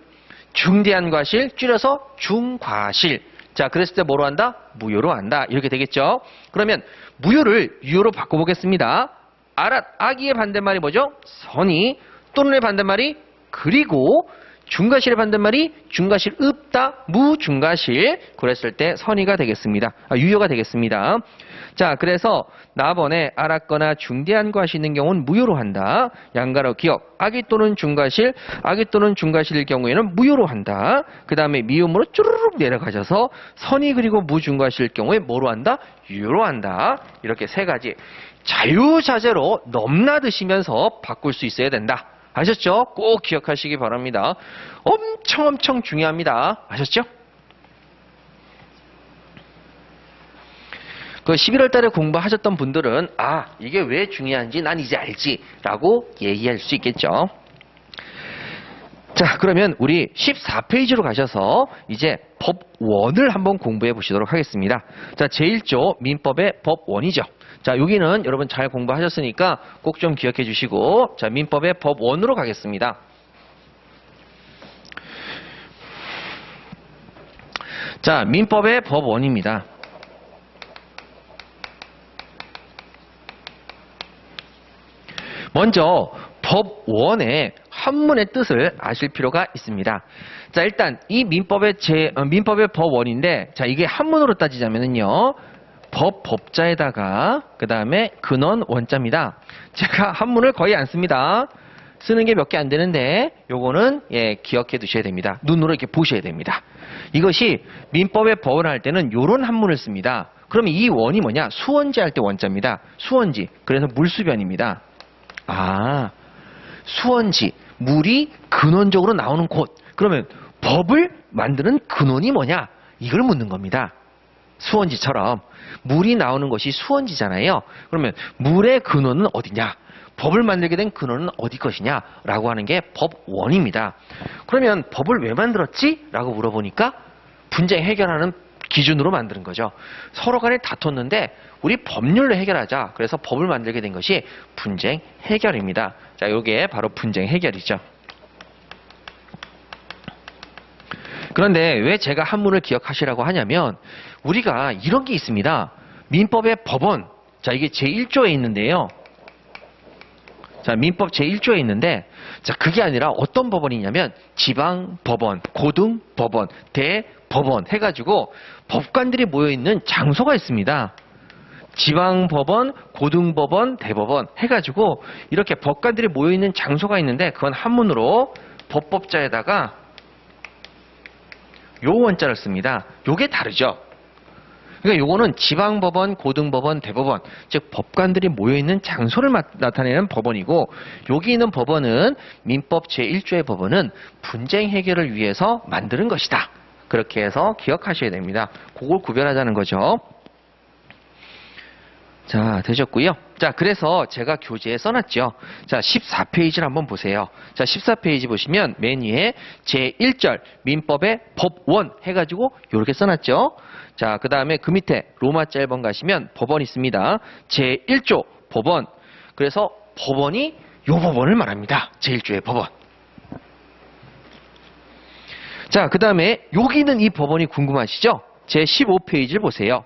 중대한 과실 줄여서 중과실. 자, 그랬을 때 뭐로 한다? 무효로 한다. 이렇게 되겠죠? 그러면 무효를 유효로 바꿔보겠습니다. 악의의 반대말이 뭐죠? 선의. 또는의 반대말이 그리고. 중과실의 반대말이 중과실 없다, 무중과실. 그랬을 때 선의가 되겠습니다. 유효가 되겠습니다. 자, 그래서 나번에 알았거나 중대한 과실 있는 경우는 무효로 한다. 양가로 기억. 악의 또는 중과실일 경우에는 무효로 한다. 그 다음에 미음으로 쭈르륵 내려가셔서 선의 그리고 무중과실일 경우에 뭐로 한다? 유효로 한다. 이렇게 세 가지 자유자재로 넘나드시면서 바꿀 수 있어야 된다. 아셨죠? 꼭 기억하시기 바랍니다. 엄청 중요합니다. 아셨죠? 그 11월 달에 공부하셨던 분들은 이게 왜 중요한지 난 이제 알지 라고 얘기할 수 있겠죠. 자, 그러면 우리 14페이지로 가셔서 이제 법 1을 한번 공부해 보시도록 하겠습니다. 자, 제1조 민법의 법 1이죠. 자, 여기는 여러분 잘 공부하셨으니까 꼭 좀 기억해 주시고, 자, 민법의 법 1으로 가겠습니다. 자, 민법의 법 1입니다. 먼저 법 1의 한문의 뜻을 아실 필요가 있습니다. 자, 일단 이 민법의 법 1인데, 자, 이게 한문으로 따지자면은요. 법자에다가 그 다음에 근원 원자입니다. 제가 한문을 거의 안 씁니다. 쓰는 게 몇 개 안 되는데 요거는 기억해 두셔야 됩니다. 눈으로 이렇게 보셔야 됩니다. 이것이 민법의 법을 할 때는 요런 한문을 씁니다. 그러면 이 원이 뭐냐? 수원지 할 때 원자입니다. 수원지. 그래서 물수변입니다. 수원지. 물이 근원적으로 나오는 곳. 그러면 법을 만드는 근원이 뭐냐? 이걸 묻는 겁니다. 수원지처럼 물이 나오는 것이 수원지잖아요. 그러면 물의 근원은 어디냐? 법을 만들게 된 근원은 어디 것이냐? 라고 하는 게 법 1입니다. 그러면 법을 왜 만들었지? 라고 물어보니까 분쟁 해결하는 기준으로 만드는 거죠. 서로 간에 다퉜는데 우리 법률로 해결하자. 그래서 법을 만들게 된 것이 분쟁 해결입니다. 자, 요게 바로 분쟁 해결이죠. 그런데 왜 제가 한문을 기억하시라고 하냐면 우리가 이런 게 있습니다. 민법의 법원. 자, 이게 제1조에 있는데요. 자, 민법 제1조에 있는데, 자, 그게 아니라 어떤 법원이냐면 지방법원, 고등법원, 대법원 해가지고 법관들이 모여있는 장소가 있습니다. 지방법원, 고등법원, 대법원 해가지고 이렇게 법관들이 모여있는 장소가 있는데 그건 한문으로 법법자에다가 요 원자를 씁니다. 요게 다르죠. 그러니까 요거는 지방법원, 고등법원, 대법원, 즉 법관들이 모여있는 장소를 나타내는 법원이고, 여기 있는 법원은 민법 제1조의 법원은 분쟁 해결을 위해서 만드는 것이다. 그렇게 해서 기억하셔야 됩니다. 그걸 구별하자는 거죠. 자, 되셨고요. 자, 그래서 제가 교재에 써놨죠. 자, 14페이지를 한번 보세요. 자, 14페이지 보시면 맨 위에 제1절 민법의 법 1 해가지고 이렇게 써놨죠. 자, 그 다음에 그 밑에 로마자 1번 가시면 법원 있습니다. 제1조 법원. 그래서 법원이 요 법원을 말합니다. 제1조의 법원. 자, 그 다음에 여기 있는 이 법원이 궁금하시죠? 제15페이지를 보세요.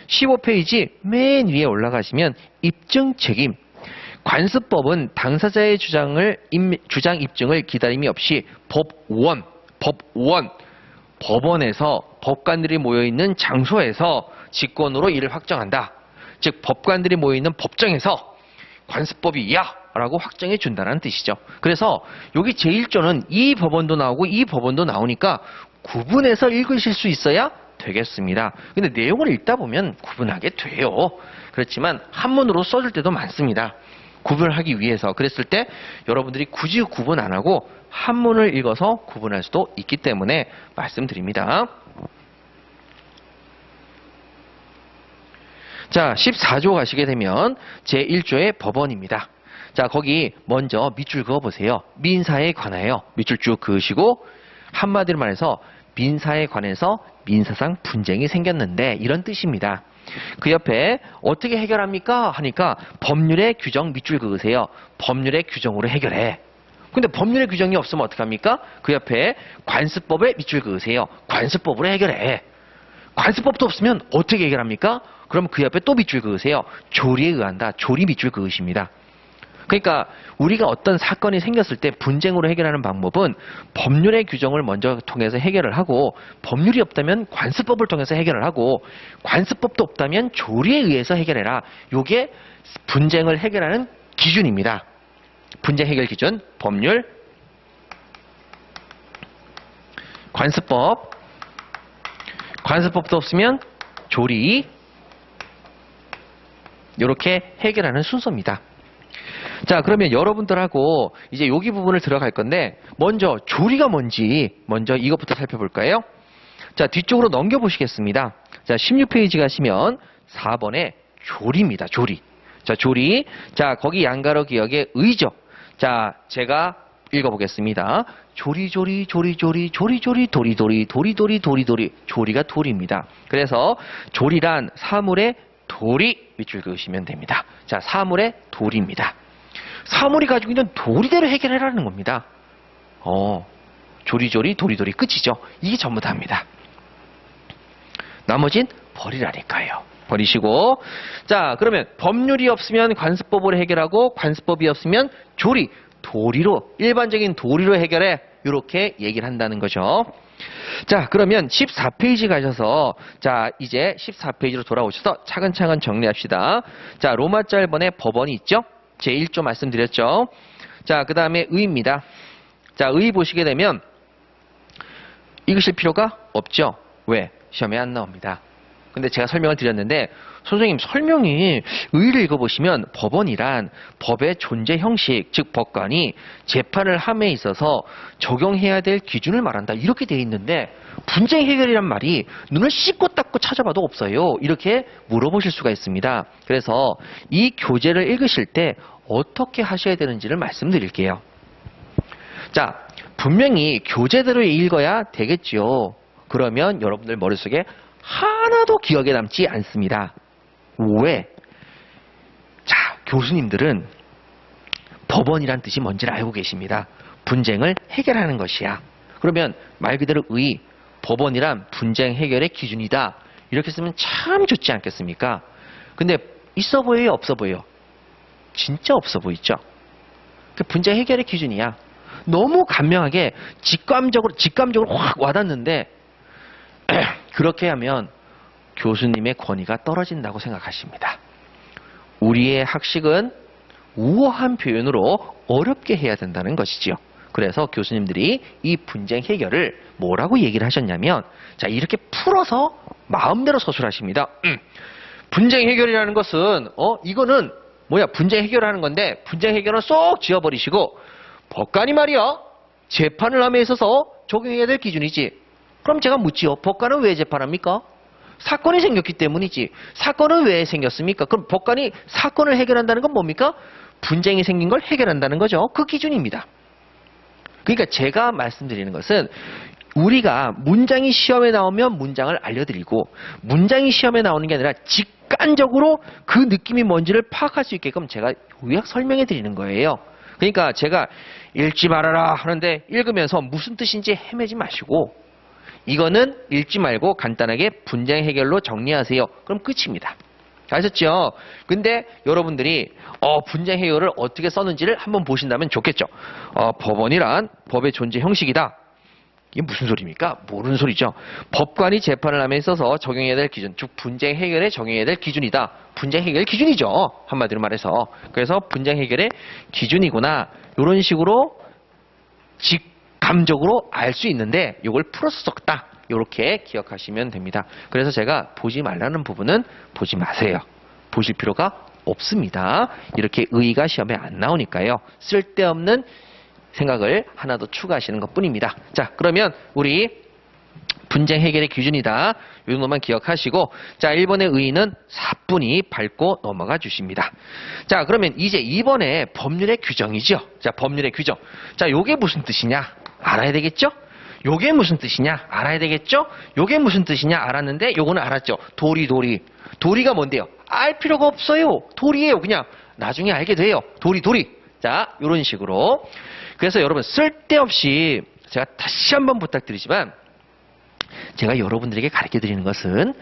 15페이지 맨 위에 올라가시면 입증 책임. 관습법은 당사자의 주장 입증을 기다림이 없이 법원에서 법관들이 모여있는 장소에서 직권으로 이를 확정한다. 즉 법관들이 모여있는 법정에서 관습법이야 라고 확정해 준다는 뜻이죠. 그래서 여기 제1조는 이 법원도 나오고 이 법원도 나오니까 구분해서 읽으실 수 있어야 되겠습니다. 근데 내용을 읽다 보면 구분하게 돼요. 그렇지만 한문으로 써줄 때도 많습니다. 구분을 하기 위해서. 그랬을 때 여러분들이 굳이 구분 안 하고 한문을 읽어서 구분할 수도 있기 때문에 말씀드립니다. 자, 14조 가시게 되면 제1조의 법원입니다. 자, 거기 먼저 밑줄 그어보세요. 민사에 관하여 밑줄 쭉 그으시고 한마디로 말해서 민사에 관해서 민사상 분쟁이 생겼는데 이런 뜻입니다. 그 옆에 어떻게 해결합니까? 하니까 법률의 규정 밑줄 그으세요. 법률의 규정으로 해결해. 근데 법률의 규정이 없으면 어떡합니까? 그 옆에 관습법에 밑줄 그으세요. 관습법으로 해결해. 관습법도 없으면 어떻게 해결합니까? 그럼 그 옆에 또 밑줄 그으세요. 조리에 의한다. 조리 밑줄 그으십니다. 그러니까 우리가 어떤 사건이 생겼을 때 분쟁으로 해결하는 방법은 법률의 규정을 먼저 통해서 해결을 하고 법률이 없다면 관습법을 통해서 해결을 하고 관습법도 없다면 조리에 의해서 해결해라. 이게 분쟁을 해결하는 기준입니다. 분쟁 해결 기준, 법률, 관습법, 관습법도 없으면 조리, 이렇게 해결하는 순서입니다. 자, 그러면 여러분들하고 이제 여기 부분을 들어갈 건데 먼저 조리가 뭔지 먼저 이것부터 살펴볼까요? 자, 뒤쪽으로 넘겨보시겠습니다. 자, 16페이지 가시면 4번에 조리입니다. 조리. 자, 조리. 자, 거기 양가로 기역의 의죠. 자, 제가 읽어보겠습니다. 조리조리 조리조리 조리조리 도리도리 도리도리 도리도리 조리가 도리입니다. 그래서 조리란 사물의 도리 밑줄 그으시면 됩니다. 자, 사물의 도리입니다. 사물이 가지고 있는 도리대로 해결해라는 겁니다. 조리조리 도리도리 끝이죠. 이게 전부 다입니다. 나머진 버리라니까요. 버리시고, 자, 그러면 법률이 없으면 관습법으로 해결하고 관습법이 없으면 조리, 도리로, 일반적인 도리로 해결해. 이렇게 얘기를 한다는 거죠. 자, 그러면 14페이지 가셔서 자, 이제 14페이지로 돌아오셔서 차근차근 정리합시다. 자, 로마자 1번에 법원이 있죠. 제1조 말씀드렸죠. 자, 그 다음에 의입니다. 자, 의 보시게 되면 읽으실 필요가 없죠. 왜? 시험에 안 나옵니다. 근데 제가 설명을 드렸는데 선생님 설명이 의를 읽어보시면 법원이란 법의 존재 형식, 즉 법관이 재판을 함에 있어서 적용해야 될 기준을 말한다. 이렇게 돼 있는데 분쟁 해결이란 말이 눈을 씻고 닦고 찾아봐도 없어요. 이렇게 물어보실 수가 있습니다. 그래서 이 교재를 읽으실 때 어떻게 하셔야 되는지를 말씀드릴게요. 자, 분명히 교재대로 읽어야 되겠죠. 그러면 여러분들 머릿속에 하나도 기억에 남지 않습니다. 왜? 자, 교수님들은 법원이란 뜻이 뭔지를 알고 계십니다. 분쟁을 해결하는 것이야. 그러면 말 그대로 의, 법원이란 분쟁 해결의 기준이다. 이렇게 쓰면 참 좋지 않겠습니까? 근데 있어 보여요? 없어 보여요? 진짜 없어 보이죠? 그 분쟁 해결의 기준이야. 너무 간명하게 직감적으로 확 와닿는데 그렇게 하면 교수님의 권위가 떨어진다고 생각하십니다. 우리의 학식은 우아한 표현으로 어렵게 해야 된다는 것이지요. 그래서 교수님들이 이 분쟁 해결을 뭐라고 얘기를 하셨냐면 자, 이렇게 풀어서 마음대로 서술하십니다. 분쟁 해결이라는 것은 이거는 뭐야? 분쟁 해결하는 건데 분쟁 해결은 쏙 지워버리시고 법관이 말이야 재판을 함에 있어서 적용해야 될 기준이지. 그럼 제가 묻지요. 법관은 왜 재판합니까? 사건이 생겼기 때문이지. 사건은 왜 생겼습니까? 그럼 법관이 사건을 해결한다는 건 뭡니까? 분쟁이 생긴 걸 해결한다는 거죠. 그 기준입니다. 그러니까 제가 말씀드리는 것은 우리가 문장이 시험에 나오면 문장을 알려드리고 문장이 시험에 나오는 게 아니라 직관적으로 그 느낌이 뭔지를 파악할 수 있게끔 제가 요약 설명해 드리는 거예요. 그러니까 제가 읽지 말아라 하는데 읽으면서 무슨 뜻인지 헤매지 마시고 이거는 읽지 말고 간단하게 분쟁 해결로 정리하세요. 그럼 끝입니다. 아셨죠? 근데 여러분들이 분쟁해결을 어떻게 썼는지를 한번 보신다면 좋겠죠. 법원이란 법의 존재 형식이다. 이게 무슨 소리입니까? 모르는 소리죠. 법관이 재판을 함에 있어서 적용해야 될 기준, 즉 분쟁 해결에 적용해야 될 기준이다. 분쟁 해결 기준이죠. 한마디로 말해서. 그래서 분쟁 해결의 기준이구나. 이런 식으로 직감적으로 알 수 있는데 이걸 풀어서 썼다. 이렇게 기억하시면 됩니다. 그래서 제가 보지 말라는 부분은 보지 마세요. 보실 필요가 없습니다. 이렇게 의의가 시험에 안 나오니까요. 쓸데없는 생각을 하나 더 추가하시는 것뿐입니다. 자, 그러면 우리 분쟁 해결의 기준이다. 이 정도만 기억하시고, 자, 1번의 의의는 사뿐히 밟고 넘어가 주십니다. 자, 그러면 이제 2번의 법률의 규정이죠. 자, 법률의 규정. 자, 요게 무슨 뜻이냐? 알아야 되겠죠? 요게 무슨 뜻이냐? 알아야 되겠죠? 요게 무슨 뜻이냐? 알았는데 요거는 알았죠? 도리. 도리가 뭔데요? 알 필요가 없어요. 도리예요. 그냥 나중에 알게 돼요. 도리. 자, 요런 식으로. 그래서 여러분 쓸데없이 제가 다시 한번 부탁드리지만 제가 여러분들에게 가르쳐드리는 것은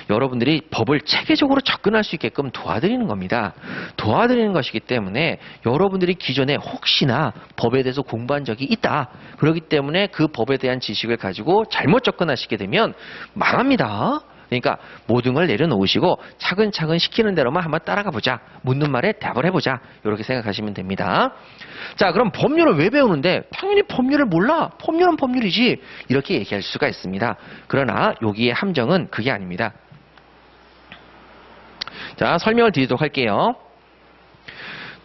여러분들이 법을 체계적으로 접근할 수 있게끔 도와드리는 겁니다. 도와드리는 것이기 때문에 여러분들이 기존에 혹시나 법에 대해서 공부한 적이 있다. 그렇기 때문에 그 법에 대한 지식을 가지고 잘못 접근하시게 되면 망합니다. 그러니까 모든 걸 내려놓으시고 차근차근 시키는 대로만 한번 따라가 보자. 묻는 말에 답을 해보자. 이렇게 생각하시면 됩니다. 자, 그럼 법률을 왜 배우는데? 당연히 법률을 몰라. 법률은 법률이지. 이렇게 얘기할 수가 있습니다. 그러나 여기에 함정은 그게 아닙니다. 자, 설명을 드리도록 할게요.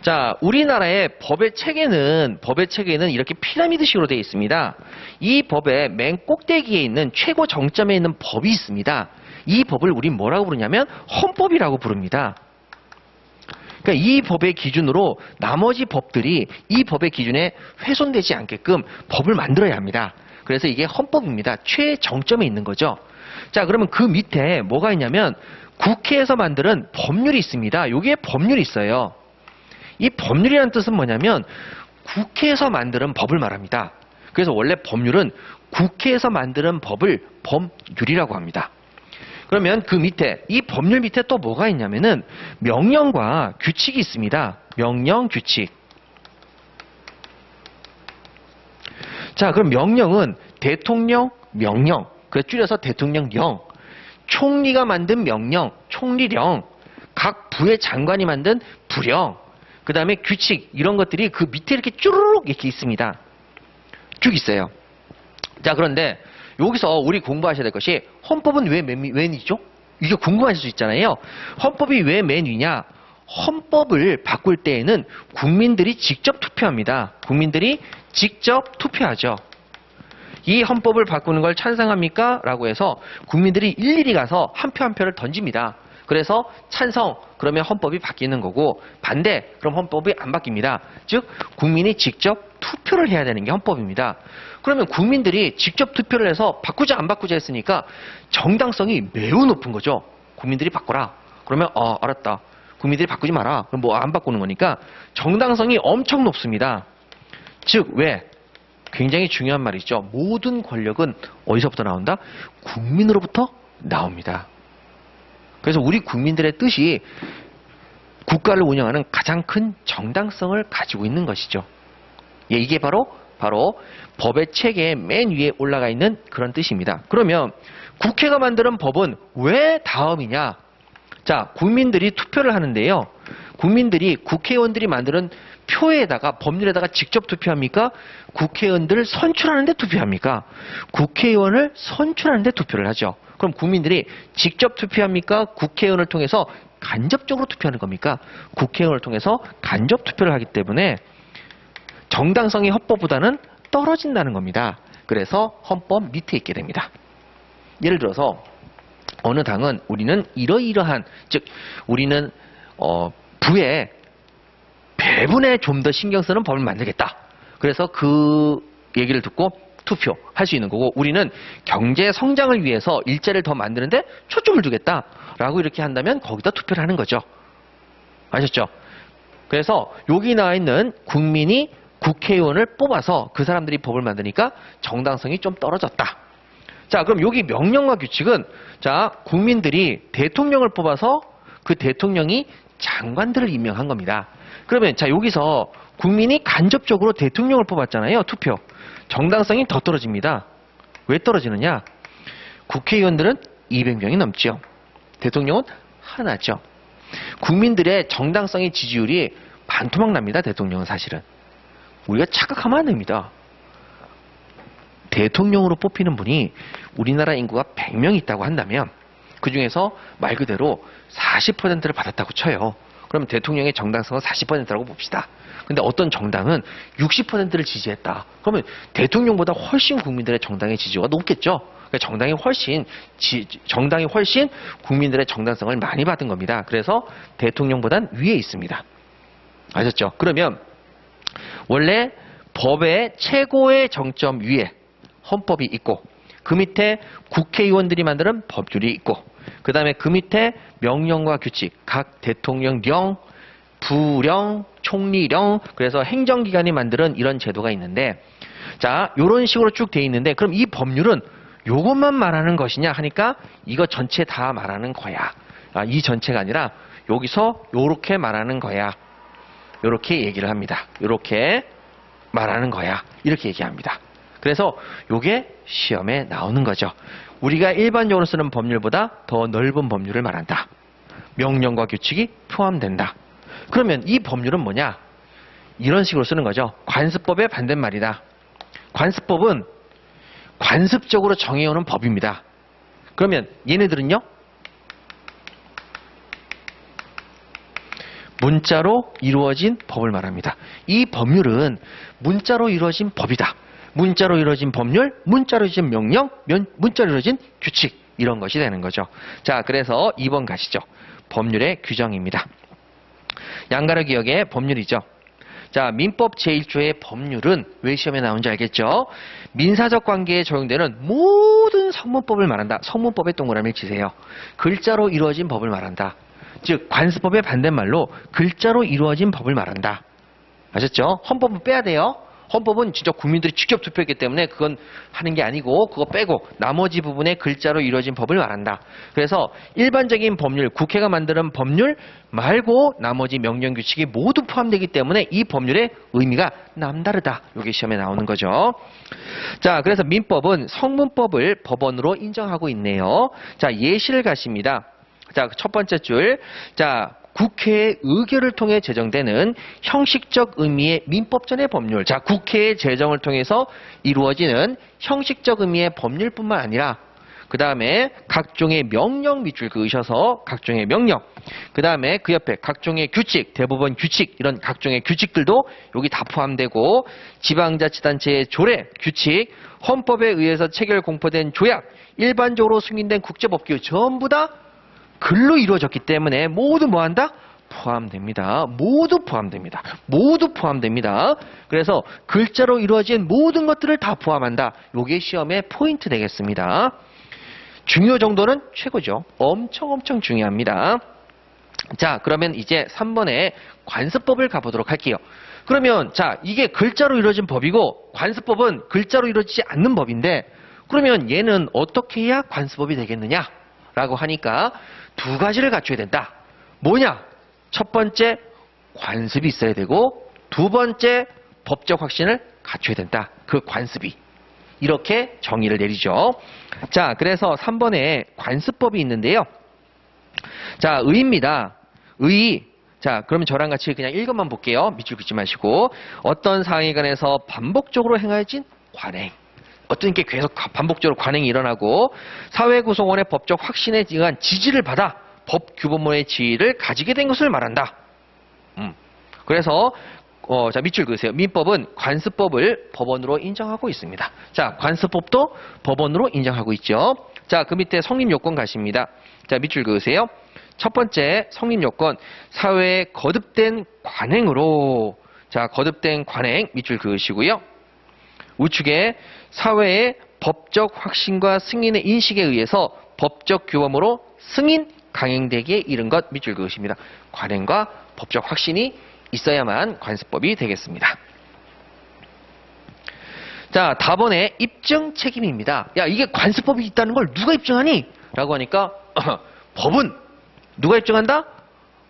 자, 우리나라의 법의 체계는 이렇게 피라미드식으로 되어 있습니다. 이 법의 맨 꼭대기에 있는 최고 정점에 있는 법이 있습니다. 이 법을 우린 뭐라고 부르냐면 헌법이라고 부릅니다. 그러니까 이 법의 기준으로 나머지 법들이 이 법의 기준에 훼손되지 않게끔 법을 만들어야 합니다. 그래서 이게 헌법입니다. 최정점에 있는 거죠. 자, 그러면 그 밑에 뭐가 있냐면 국회에서 만드는 법률이 있습니다. 여기에 법률이 있어요. 이 법률이라는 뜻은 뭐냐면 국회에서 만드는 법을 말합니다. 그래서 원래 법률은 국회에서 만드는 법을 법률이라고 합니다. 그러면 그 밑에, 이 법률 밑에 또 뭐가 있냐면은 명령과 규칙이 있습니다. 명령, 규칙. 자, 그럼 명령은 대통령 명령, 그래서 줄여서 대통령령, 총리가 만든 명령, 총리령, 각 부의 장관이 만든 부령, 그 다음에 규칙, 이런 것들이 그 밑에 이렇게 쭈르륵 이렇게 있습니다. 쭉 있어요. 자, 그런데 여기서 우리 공부하셔야 될 것이 헌법은 왜 맨 위죠? 이게 궁금하실 수 있잖아요. 헌법이 왜 맨 위냐? 헌법을 바꿀 때에는 국민들이 직접 투표합니다. 국민들이 직접 투표하죠. 이 헌법을 바꾸는 걸 찬성합니까? 라고 해서 국민들이 일일이 가서 한 표 한 표를 던집니다. 그래서 찬성, 그러면 헌법이 바뀌는 거고, 반대, 그럼 헌법이 안 바뀝니다. 즉 국민이 직접 투표를 해야 되는 게 헌법입니다. 그러면 국민들이 직접 투표를 해서 바꾸자 안 바꾸자 했으니까 정당성이 매우 높은 거죠. 국민들이 바꿔라. 그러면 알았다. 국민들이 바꾸지 마라. 그럼 뭐 안 바꾸는 거니까 정당성이 엄청 높습니다. 즉 왜? 굉장히 중요한 말이죠. 모든 권력은 어디서부터 나온다? 국민으로부터 나옵니다. 그래서 우리 국민들의 뜻이 국가를 운영하는 가장 큰 정당성을 가지고 있는 것이죠. 예, 이게 바로 법의 체계의 맨 위에 올라가 있는 그런 뜻입니다. 그러면 국회가 만드는 법은 왜 다음이냐? 자, 국민들이 투표를 하는데요. 국민들이 국회의원들이 만드는 표에다가 법률에다가 직접 투표합니까? 국회의원들을 선출하는데 투표합니까? 국회의원을 선출하는데 투표를 하죠. 그럼 국민들이 직접 투표합니까? 국회의원을 통해서 간접적으로 투표하는 겁니까? 국회의원을 통해서 간접 투표를 하기 때문에 정당성이 헌법보다는 떨어진다는 겁니다. 그래서 헌법 밑에 있게 됩니다. 예를 들어서 어느 당은 우리는 이러이러한, 즉 우리는 부에 배분에 좀 더 신경 쓰는 법을 만들겠다. 그래서 그 얘기를 듣고 투표할 수 있는 거고, 우리는 경제 성장을 위해서 일자리를 더 만드는데 초점을 두겠다라고 이렇게 한다면 거기다 투표를 하는 거죠. 아셨죠? 그래서 여기 나와 있는 국민이 국회의원을 뽑아서 그 사람들이 법을 만드니까 정당성이 좀 떨어졌다. 자, 그럼 여기 명령과 규칙은, 자, 국민들이 대통령을 뽑아서 그 대통령이 장관들을 임명한 겁니다. 그러면 자 여기서 국민이 간접적으로 대통령을 뽑았잖아요. 투표. 정당성이 더 떨어집니다. 왜 떨어지느냐? 국회의원들은 200명이 넘죠. 대통령은 하나죠. 국민들의 정당성의 지지율이 반토막 납니다. 대통령은 사실은. 우리가 착각하면 안 됩니다. 대통령으로 뽑히는 분이 우리나라 인구가 100명 있다고 한다면 그 중에서 말 그대로 40%를 받았다고 쳐요. 그러면 대통령의 정당성은 40%라고 봅시다. 근데 어떤 정당은 60%를 지지했다. 그러면 대통령보다 훨씬 국민들의 정당의 지지가 높겠죠. 그러니까 정당이 훨씬 국민들의 정당성을 많이 받은 겁니다. 그래서 대통령보단 위에 있습니다. 아셨죠? 그러면 원래 법의 최고의 정점 위에 헌법이 있고 그 밑에 국회의원들이 만드는 법률이 있고 그 다음에 그 밑에 명령과 규칙, 각 대통령령, 부령, 총리령, 그래서 행정기관이 만드는 이런 제도가 있는데 자, 이런 식으로 쭉 돼 있는데 그럼 이 법률은 요것만 말하는 것이냐 하니까 이거 전체 다 말하는 거야. 이 전체가 아니라 여기서 요렇게 말하는 거야. 요렇게 얘기를 합니다. 요렇게 말하는 거야. 이렇게 얘기합니다. 그래서 요게 시험에 나오는 거죠. 우리가 일반적으로 쓰는 법률보다 더 넓은 법률을 말한다. 명령과 규칙이 포함된다. 그러면 이 법률은 뭐냐? 이런 식으로 쓰는 거죠. 관습법의 반대말이다. 관습법은 관습적으로 정해오는 법입니다. 그러면 얘네들은요? 문자로 이루어진 법을 말합니다. 이 법률은 문자로 이루어진 법이다. 문자로 이루어진 법률, 문자로 이루어진 명령, 문자로 이루어진 규칙 이런 것이 되는 거죠. 자, 그래서 2번 가시죠. 법률의 규정입니다. 양가로 기억의 법률이죠. 자, 민법 제1조의 법률은 왜 시험에 나온지 알겠죠? 민사적 관계에 적용되는 모든 성문법을 말한다. 성문법에 동그라미를 치세요. 글자로 이루어진 법을 말한다. 즉 관습법의 반대말로 글자로 이루어진 법을 말한다. 아셨죠? 헌법은 빼야 돼요. 헌법은 진짜 국민들이 직접 투표했기 때문에 그건 하는 게 아니고 그거 빼고 나머지 부분에 글자로 이루어진 법을 말한다. 그래서 일반적인 법률, 국회가 만드는 법률 말고 나머지 명령 규칙이 모두 포함되기 때문에 이 법률의 의미가 남다르다. 이게 시험에 나오는 거죠. 자, 그래서 민법은 성문법을 법원으로 인정하고 있네요. 자, 예시를 가십니다. 자, 첫 번째 줄. 자, 국회의 의결을 통해 제정되는 형식적 의미의 민법전의 법률. 자, 국회의 제정을 통해서 이루어지는 형식적 의미의 법률뿐만 아니라 그 다음에 각종의 명령 밑줄 그으셔서 각종의 명령. 그 다음에 그 옆에 각종의 규칙, 대법원 규칙 이런 각종의 규칙들도 여기 다 포함되고 지방자치단체의 조례, 규칙, 헌법에 의해서 체결 공포된 조약, 일반적으로 승인된 국제법규 전부 다 글로 이루어졌기 때문에 모두 뭐한다? 포함됩니다. 모두 포함됩니다. 모두 포함됩니다. 그래서 글자로 이루어진 모든 것들을 다 포함한다. 요게 시험의 포인트 되겠습니다. 중요 정도는 최고죠. 엄청 중요합니다. 자, 그러면 이제 3번에 관습법을 가보도록 할게요. 그러면 자, 이게 글자로 이루어진 법이고 관습법은 글자로 이루어지지 않는 법인데 그러면 얘는 어떻게 해야 관습법이 되겠느냐? 라고 하니까 두 가지를 갖춰야 된다. 뭐냐? 첫 번째, 관습이 있어야 되고 두 번째, 법적 확신을 갖춰야 된다. 그 관습이. 이렇게 정의를 내리죠. 자, 그래서 3번에 관습법이 있는데요. 자, 의입니다. 의. 자, 그러면 저랑 같이 그냥 읽어만 볼게요. 밑줄 긋지 마시고. 어떤 사항에 관해서 반복적으로 행하여진 관행. 어떤 게 계속 반복적으로 관행이 일어나고 사회 구성원의 법적 확신에 의한 지지를 받아 법 규범의 지위를 가지게 된 것을 말한다. 그래서 자, 밑줄 그으세요. 민법은 관습법을 법원으로 인정하고 있습니다. 자, 관습법도 법원으로 인정하고 있죠. 자, 그 밑에 성립 요건 가십니다. 자, 밑줄 그으세요. 첫 번째 성립 요건, 사회의 거듭된 관행으로. 자, 거듭된 관행 밑줄 그으시고요. 우측에 사회의 법적 확신과 승인의 인식에 의해서 법적 규범으로 승인, 강행되기에 이른 것 밑줄 그으십니다. 관행과 법적 확신이 있어야만 관습법이 되겠습니다. 자, 다번에 입증 책임입니다. 야, 이게 관습법이 있다는 걸 누가 입증하니? 라고 하니까 법은 누가 입증한다?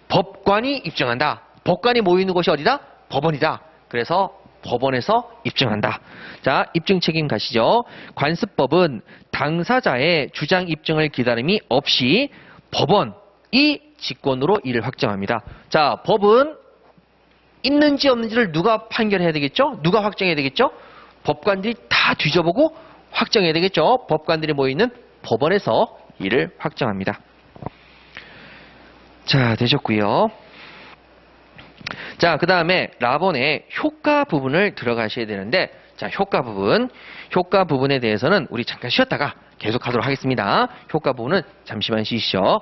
법관이 입증한다. 법관이 모이는 곳이 어디다? 법원이다. 그래서 법원에서 입증한다. 자, 입증 책임 가시죠. 관습법은 당사자의 주장 입증을 기다림이 없이 법원이 직권으로 이를 확정합니다. 자, 법은 있는지 없는지를 누가 판결해야 되겠죠? 누가 확정해야 되겠죠? 법관들이 다 뒤져보고 확정해야 되겠죠? 법관들이 모이는 법원에서 이를 확정합니다. 자, 되셨고요. 자, 그 다음에 라본의 효과 부분을 들어가셔야 되는데, 자, 효과 부분에 대해서는 우리 잠깐 쉬었다가 계속 하도록 하겠습니다. 효과 부분은 잠시만 쉬시죠.